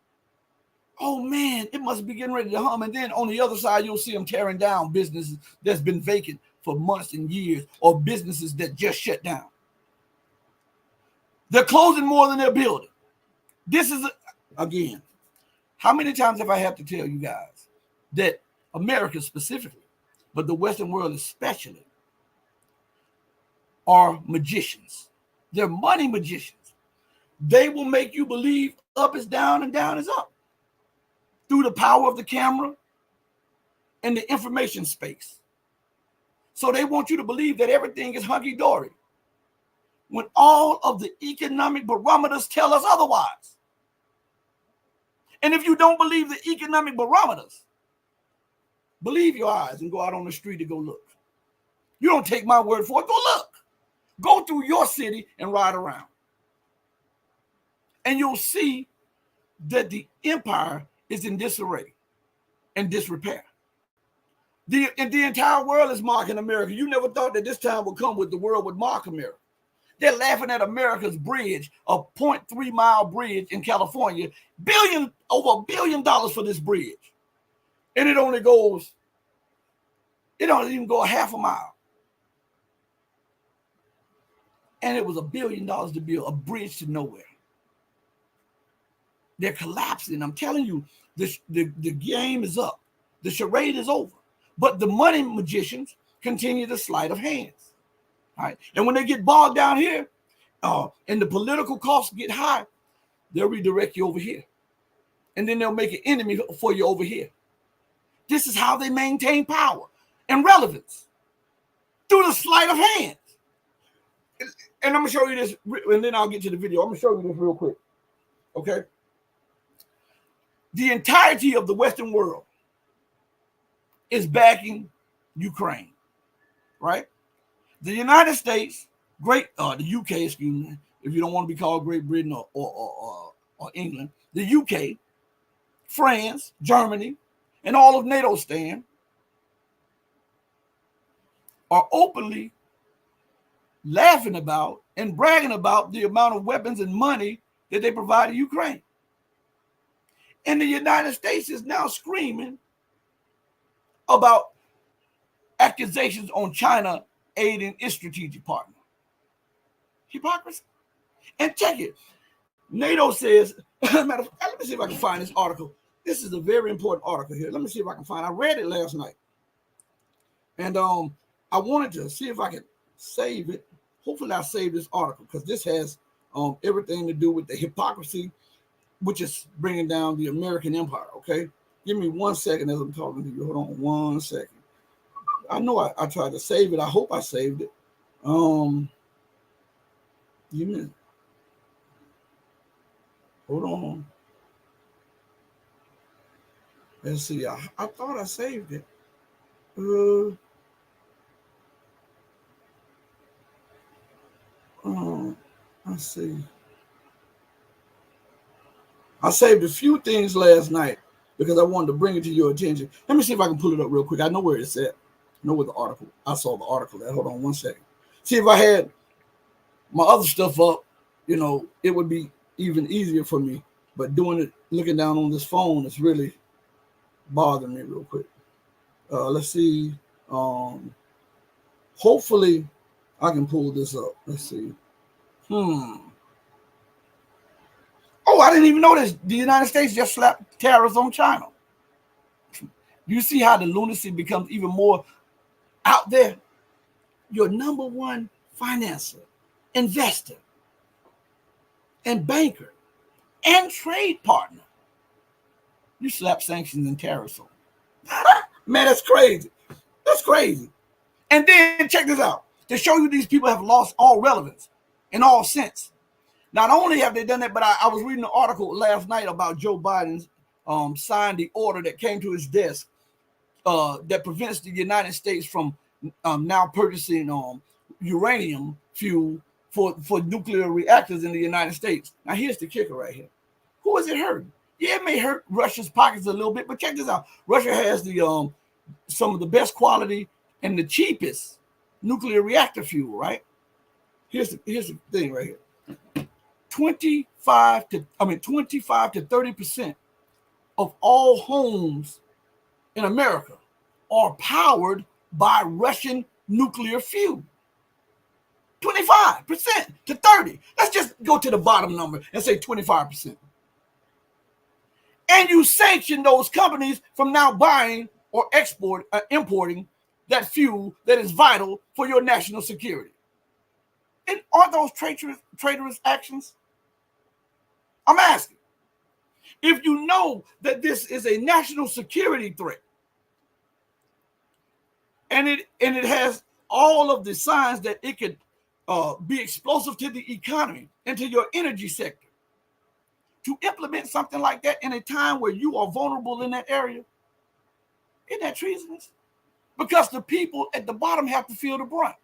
oh man, it must be getting ready to hum. And then on the other side, you'll see them tearing down businesses that's been vacant for months and years, or businesses that just shut down. They're closing more than they're building. This is, again, how many times have I had to tell you guys that America specifically, but the Western world especially, are magicians. They're money magicians. They will make you believe up is down and down is up through the power of the camera and the information space. So they want you to believe that everything is hunky-dory when all of the economic barometers tell us otherwise. And if you don't believe the economic barometers, believe your eyes and go out on the street to go look. You don't take my word for it, go look. Go through your city and ride around. And you'll see that the empire is in disarray and disrepair. The entire world is mocking America. You never thought that this time would come with the world would mock America. They're laughing at America's bridge, a 0.3 mile bridge in California, over $1 billion for this bridge. And it don't even go a half a mile. And it was $1 billion to build a bridge to nowhere. They're collapsing. I'm telling you, the game is up. The charade is over. But the money magicians continue the sleight of hands. All right. And when they get bogged down here and the political costs get high, they'll redirect you over here. And then they'll make an enemy for you over here. This is how they maintain power and relevance, through the sleight of hand. And I'm going to show you this, and then I'll get to the video. I'm going to show you this real quick. Okay? the entirety of the Western world is backing Ukraine, right? The United States, the UK, excuse me, if you don't want to be called Great Britain or England, the UK, France, Germany, and all of NATO stand are openly laughing about and bragging about the amount of weapons and money that they provide to Ukraine. And the United States is now screaming about accusations on China aiding its strategic partner. Hypocrisy. And check it. NATO says, let me see if I can find this article. This is a very important article here. Let me see if I can find it. I read it last night. And I wanted to see if I could save it. Hopefully I saved this article because this has everything to do with the hypocrisy, which is bringing down the American empire, okay? Give me 1 second as I'm talking to you. Hold on 1 second. I know I tried to save it. I hope I saved it. Give me. Hold on. Let's see. I thought I saved it. Let's see. I saved a few things last night because I wanted to bring it to your attention. Let me see if I can pull it up real quick. I know where it's at. I know where the article. I saw the article at. Hold on 1 second. See if I had my other stuff up, it would be even easier for me. But doing it, looking down on this phone, is really bothering me real quick. Let's see. Hopefully I can pull this up. Let's see. Oh, I didn't even notice the United States just slapped tariffs on China. You see how the lunacy becomes even more out there? Your number one financer, investor, and banker, and trade partner. You slap sanctions and tariffs on. Man, that's crazy. That's crazy. And then check this out. To show you these people have lost all relevance in all sense. Not only have they done that, but I was reading an article last night about Joe Biden's signed the order that came to his desk that prevents the United States from now purchasing uranium fuel for nuclear reactors in the United States. Now, here's the kicker right here. Who is it hurting? Yeah, it may hurt Russia's pockets a little bit, but check this out. Russia has the some of the best quality and the cheapest nuclear reactor fuel, right? Here's the thing right here. 25 to 30% of all homes in America are powered by Russian nuclear fuel. 25% to 30%. Let's just go to the bottom number and say 25%. And you sanction those companies from now buying or importing that fuel that is vital for your national security. And aren't those traitorous actions? I'm asking. If you know that this is a national security threat, and it has all of the signs that it could be explosive to the economy and to your energy sector, to implement something like that in a time where you are vulnerable in that area, isn't that treasonous? Because the people at the bottom have to feel the brunt.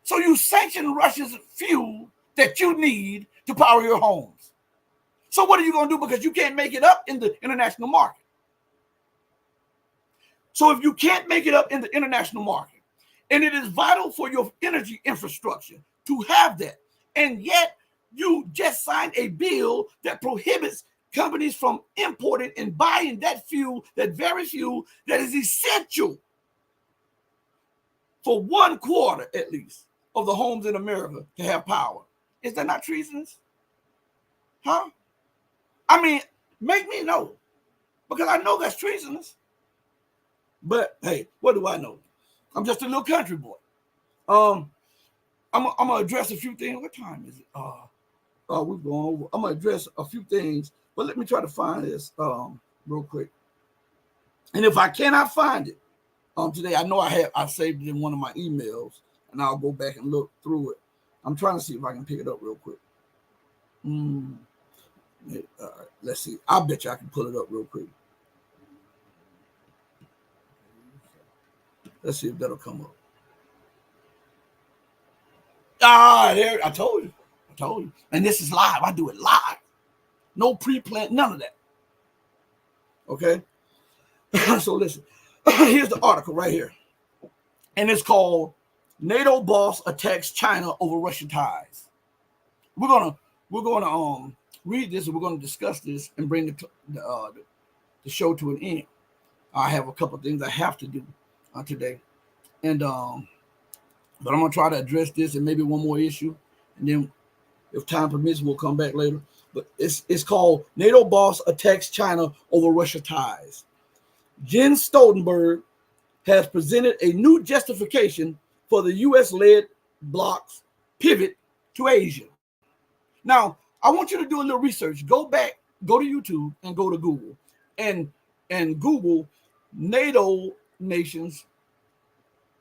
So you sanction Russia's fuel that you need to power your homes. So what are you going to do? Because you can't make it up in the international market. So if you can't make it up in the international market, and it is vital for your energy infrastructure to have that, and yet you just signed a bill that prohibits companies from importing and buying that fuel, that very fuel that is essential for 1/4 at least of the homes in America to have power. Is that not treasonous? Huh? I mean, make me know, because I know that's treasonous. But hey, what do I know? I'm just a little country boy. I'm gonna address a few things. What time is it? We're going over. I'm gonna address a few things, but let me try to find this real quick. And if I cannot find it today, I know I saved it in one of my emails, and I'll go back and look through it. I'm trying to see if I can pick it up real quick. Let's see. I bet you I can pull it up real quick. Let's see if that'll come up. There. I told you. And this is live. I do it live. No pre-plan, none of that. Okay? So listen. Here's the article right here. And it's called NATO Boss Attacks China Over Russian Ties. We're gonna read this, and we're gonna discuss this and bring the show to an end. I have a couple of things I have to do today. And but I'm gonna try to address this and maybe one more issue, and then if time permits, we'll come back later. But it's called NATO Boss Attacks China Over Russia Ties. Jens Stoltenberg has presented a new justification for the U.S.-led bloc's pivot to Asia. Now, I want you to do a little research. Go back, go to YouTube, and go to Google, and Google NATO nations.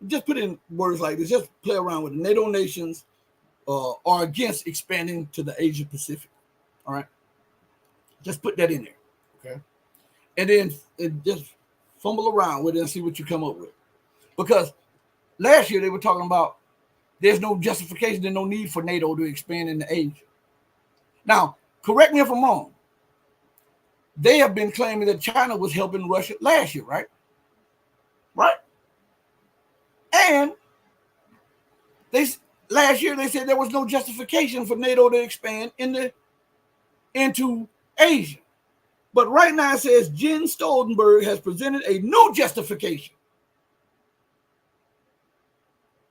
Just put in words like this. Just play around with it. NATO nations are against expanding to the Asia Pacific. All right, just put that in there, okay? And then just fumble around with it and see what you come up with. Because last year they were talking about there's no justification, there's no need for NATO to expand into Asia. Now, correct me if I'm wrong. They have been claiming that China was helping Russia last year, right? Right? And last year they said there was no justification for NATO to expand into Asia. But right now it says Jens Stoltenberg has presented a new justification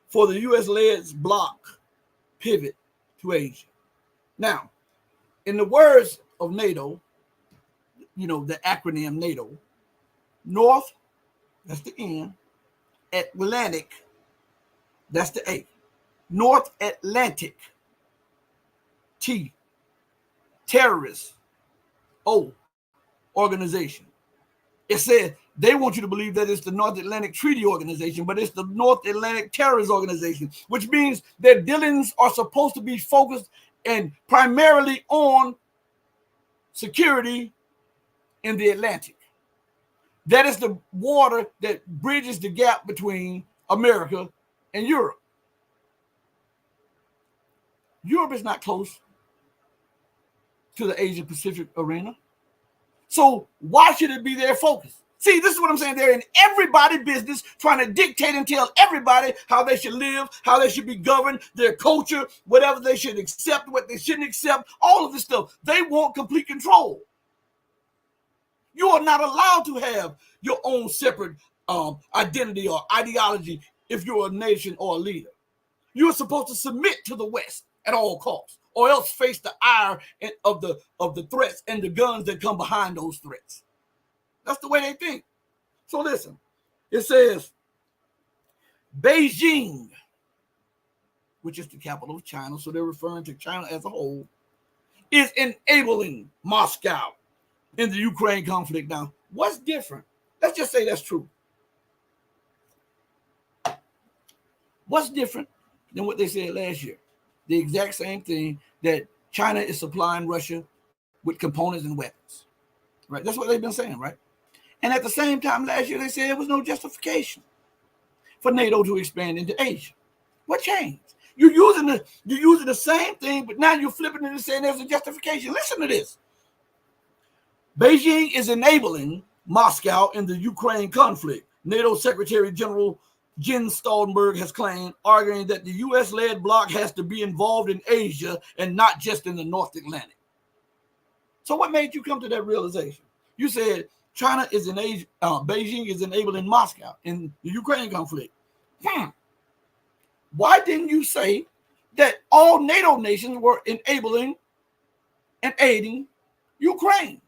for the U.S.-led bloc pivot to Asia. Now, in the words of NATO, the acronym NATO, North, that's the N, Atlantic, that's the A, North Atlantic, T, terrorist, O, organization. It said they want you to believe that it's the North Atlantic Treaty Organization, but it's the North Atlantic Terrorist Organization, which means their dealings are supposed to be focused and primarily on security in the Atlantic. That is the water that bridges the gap between America and Europe. Europe is not close to the Asia Pacific arena. So why should it be their focus? See, this is what I'm saying. They're in everybody's business, trying to dictate and tell everybody how they should live, how they should be governed, their culture, whatever they should accept, what they shouldn't accept, all of this stuff. They want complete control. You are not allowed to have your own separate identity or ideology if you're a nation or a leader. You're supposed to submit to the West at all costs, or else face the ire of the threats and the guns that come behind those threats. That's the way they think. So listen, it says Beijing, which is the capital of China, so they're referring to China as a whole, is enabling Moscow in the Ukraine conflict. Now, what's different? Let's just say that's true. What's different than what they said last year? The exact same thing, that China is supplying Russia with components and weapons. Right? That's what they've been saying, right? And at the same time, last year they said there was no justification for NATO to expand into Asia. What changed? You're using the same thing, but now you're flipping it and saying there's a justification. Listen to this. Beijing is enabling Moscow in the Ukraine conflict. NATO Secretary General Jens Stoltenberg has claimed, arguing that the U.S.-led bloc has to be involved in Asia and not just in the North Atlantic. So what made you come to that realization? You said China is in Asia, Beijing is enabling Moscow in the Ukraine conflict. Why didn't you say that all NATO nations were enabling and aiding Ukraine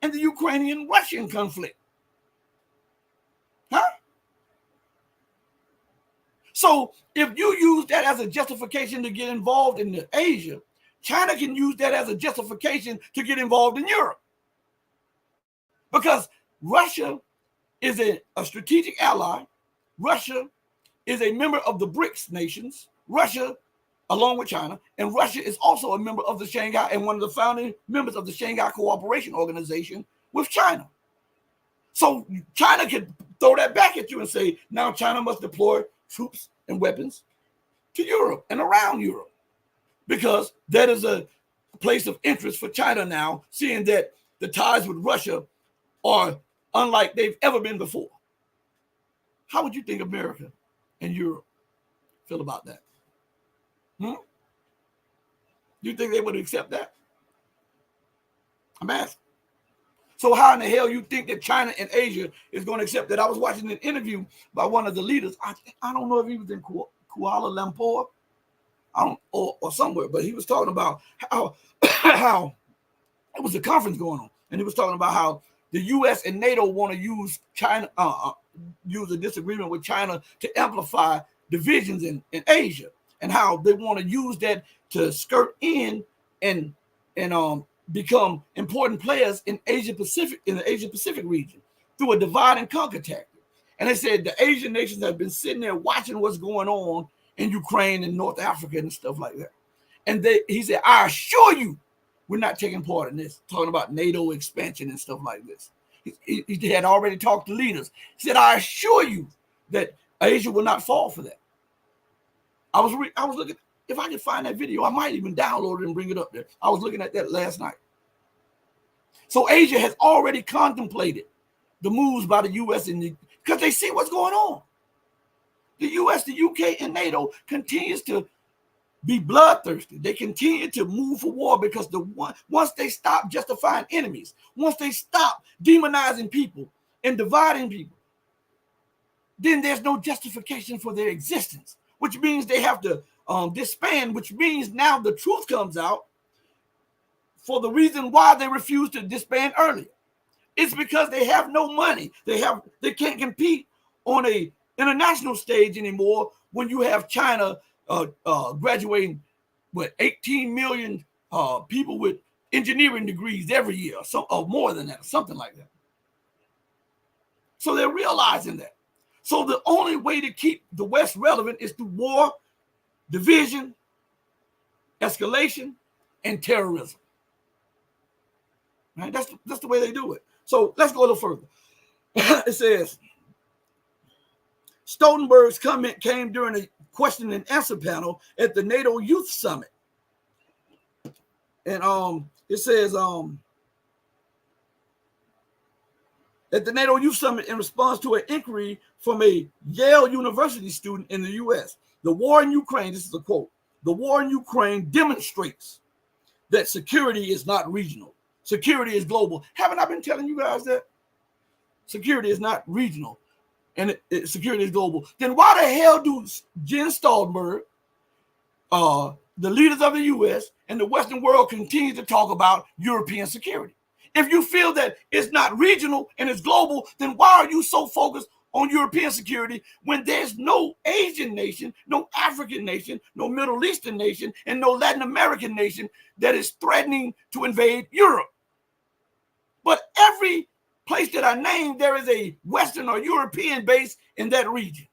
in the Ukrainian-Russian conflict? Huh? So if you use that as a justification to get involved in Asia, China can use that as a justification to get involved in Europe. Because Russia is a strategic ally. Russia is a member of the BRICS nations. Russia along with China, and Russia is also a member of the Shanghai and one of the founding members of the Shanghai Cooperation Organization with China. So China can throw that back at you and say, now China must deploy troops and weapons to Europe and around Europe, because that is a place of interest for China now, seeing that the ties with Russia are unlike they've ever been before. How would you think America and Europe feel about that? You think they would accept that? I'm asking. So how in the hell you think that China and Asia is going to accept that? I was watching an interview by one of the leaders. I don't know if he was in Kuala Lumpur, or somewhere, but he was talking about how it was a conference going on, and he was talking about how the U.S. and NATO want to use China, use a disagreement with China to amplify divisions in Asia, and how they want to use that to skirt in and become important players in the Asia Pacific region through a divide and conquer tactic. And they said the Asian nations have been sitting there watching what's going on in Ukraine and North Africa and stuff like that. And he said, I assure you, we're not taking part in this, talking about NATO expansion and stuff like this. He had already talked to leaders. He said, I assure you that Asia will not fall for that. I was looking, if I could find that video, I might even download it and bring it up there. I was looking at that last night. So Asia has already contemplated the moves by the U.S. because they see what's going on. The U.S., the UK, and NATO continues to be bloodthirsty. They continue to move for war because once they stop justifying enemies, once they stop demonizing people and dividing people, then there's no justification for their existence, which means they have to disband, which means now the truth comes out for the reason why they refused to disband earlier. It's because they have no money. They can't compete on a international stage anymore when you have China graduating with 18 million people with engineering degrees every year, or more than that, something like that. So they're realizing that. So the only way to keep the West relevant is through war, division, escalation, and terrorism. Right? That's the way they do it. So let's go a little further. It says, Stoltenberg's comment came during a question and answer panel at the NATO Youth Summit. And it says, at the NATO Youth Summit, in response to an inquiry from a Yale University student in the U.S., the war in Ukraine, this is a quote, the war in Ukraine demonstrates that security is not regional. Security is global. Haven't I been telling you guys that? Security is not regional and security is global. Then why the hell do Jens Stoltenberg, the leaders of the U.S. and the Western world continue to talk about European security? If you feel that it's not regional and it's global, then why are you so focused on European security when there's no Asian nation, no African nation, no Middle Eastern nation, and no Latin American nation that is threatening to invade Europe? But every place that I named, there is a Western or European base in that region.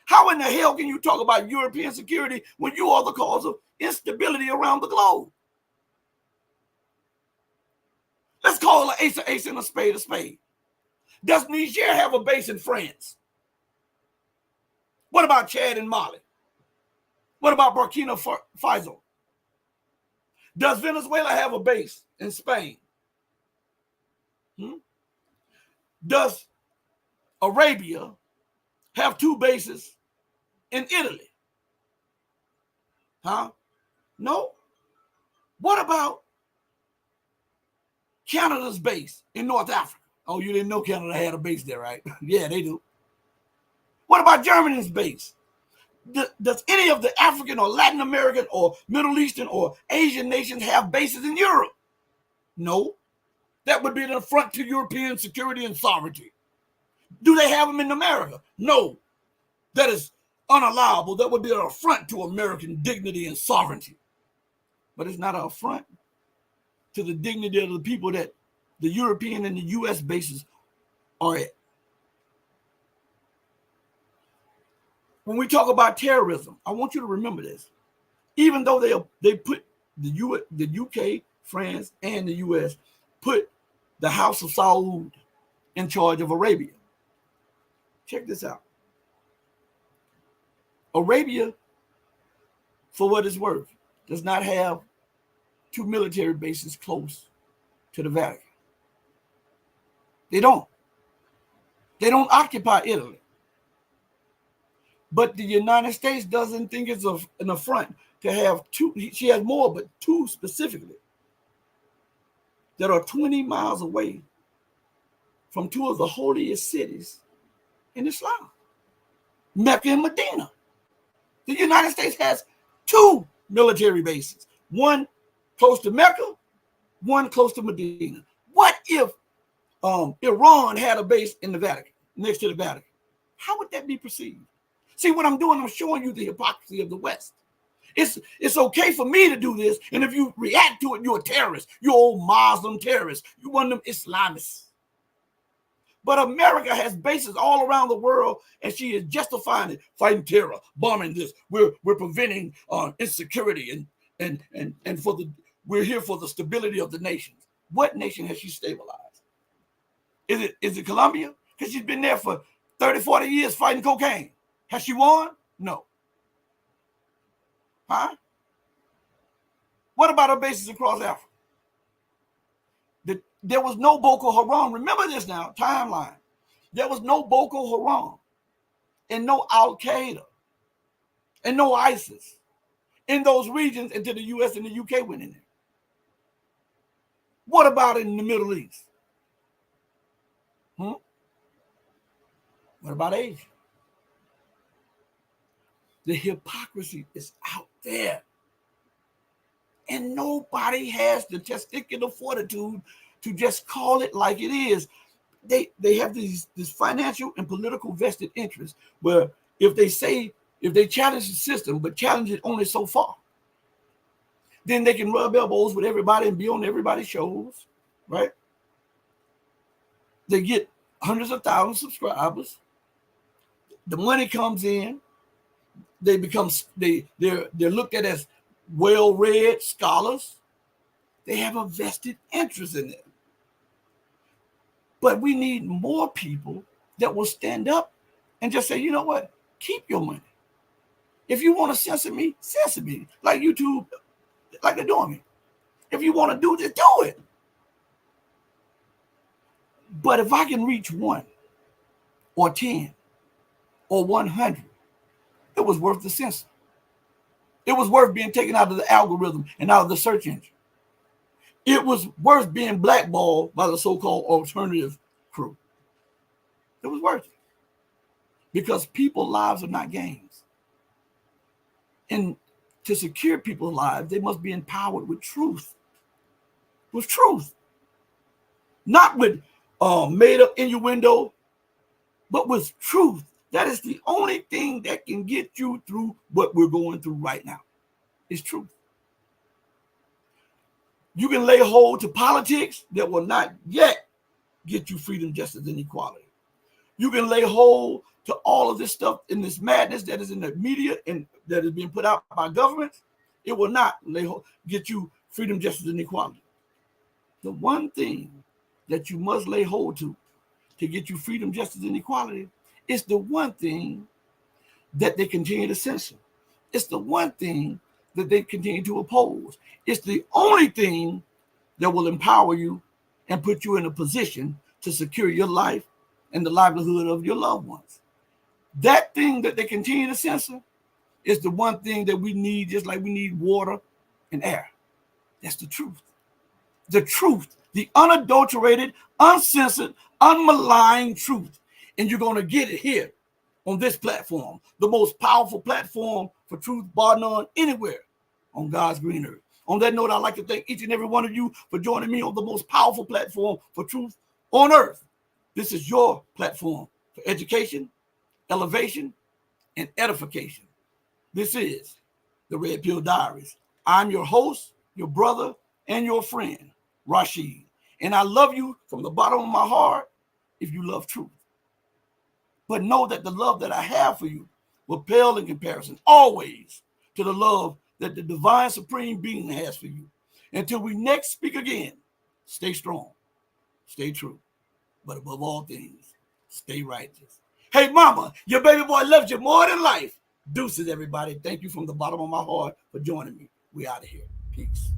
How in the hell can you talk about European security when you are the cause of instability around the globe? Let's call an ace and a spade a spade. Does Niger have a base in France? What about Chad and Mali? What about Burkina Faso? Does Venezuela have a base in Spain? Does Arabia have two bases in Italy? No. What about Canada's base in North Africa? Oh, you didn't know Canada had a base there, right? Yeah, they do. What about Germany's base? Does any of the African or Latin American or Middle Eastern or Asian nations have bases in Europe? No. That would be an affront to European security and sovereignty. Do they have them in America? No. That is unallowable. That would be an affront to American dignity and sovereignty. But it's not an affront to the dignity of the people that the European and the U.S. bases are at. When we talk about terrorism, I want you to remember this. even though they put the UK, France, and the US put the House of Saud in charge of Arabia. Check this out. Arabia, for what it's worth, does not have 2 military bases close to the Vatican. They don't. They don't occupy Italy. But the United States doesn't think it's an affront to have 2. She has more, but 2 specifically that are 20 miles away from 2 of the holiest cities in Islam, Mecca and Medina. The United States has 2 military bases, one close to Mecca, one close to Medina. What if Iran had a base in the Vatican, next to the Vatican? How would that be perceived? See what I'm doing? I'm showing you the hypocrisy of the West. It's okay for me to do this, and if you react to it, you're a terrorist. You're old Muslim terrorist. You're one of them Islamists. But America has bases all around the world, and she is justifying it, fighting terror, bombing this. We're preventing insecurity, and we're here for the stability of the nations. What nation has she stabilized? Is it Colombia? Because she's been there for 30, 40 years fighting cocaine. Has she won? No. Huh? What about her bases across Africa? There was no Boko Haram. Remember this now, timeline. There was no Boko Haram and no Al Qaeda and no ISIS in those regions until the US and the UK went in there. What about in the Middle East? What about Asia? The hypocrisy is out there. And nobody has the testicular fortitude to just call it like it is. They have this financial and political vested interest where if they challenge the system, but challenge it only so far, then they can rub elbows with everybody and be on everybody's shows, right? They get hundreds of thousands of subscribers. The money comes in. They're looked at as well-read scholars. They have a vested interest in it. But we need more people that will stand up and just say, you know what? Keep your money. If you want to censor me, like YouTube, like they're doing me. If you want to do this, do it. But if I can reach 1 or 10 or 100, it was worth the censor. It was worth being taken out of the algorithm and out of the search engine. It was worth being blackballed by the so-called alternative crew. It was worth it. Because people's lives are not games. And to secure people's lives, they must be empowered with truth. With truth. Not with made-up innuendo, but with truth. That is the only thing that can get you through what we're going through right now. Is truth. You can lay hold to politics that will not yet get you freedom, justice, and equality. You can lay hold to all of this stuff in this madness that is in the media and that is being put out by governments. It will not get you freedom, justice, and equality. The one thing that you must lay hold to get you freedom, justice, and equality is the one thing that they continue to censor. It's the one thing that they continue to oppose. It's the only thing that will empower you and put you in a position to secure your life and the livelihood of your loved ones. That thing that they continue to censor is the one thing that we need, just like we need water and air. That's the truth. The truth, the unadulterated, uncensored, unmaligned truth. And you're going to get it here on this platform, the most powerful platform for truth, bar none, anywhere on God's green earth. On that note, I'd like to thank each and every one of you for joining me on the most powerful platform for truth on earth. This is your platform for education, elevation, and edification. This is the Red Pill Diaries. I'm your host, your brother, and your friend, Rashid. And I love you from the bottom of my heart if you love truth. But know that the love that I have for you will pale in comparison always to the love that the divine supreme being has for you. Until we next speak again, stay strong, stay true, but above all things, stay righteous. Hey, mama, your baby boy loves you more than life. Deuces, everybody. Thank you from the bottom of my heart for joining me. We out of here. Peace.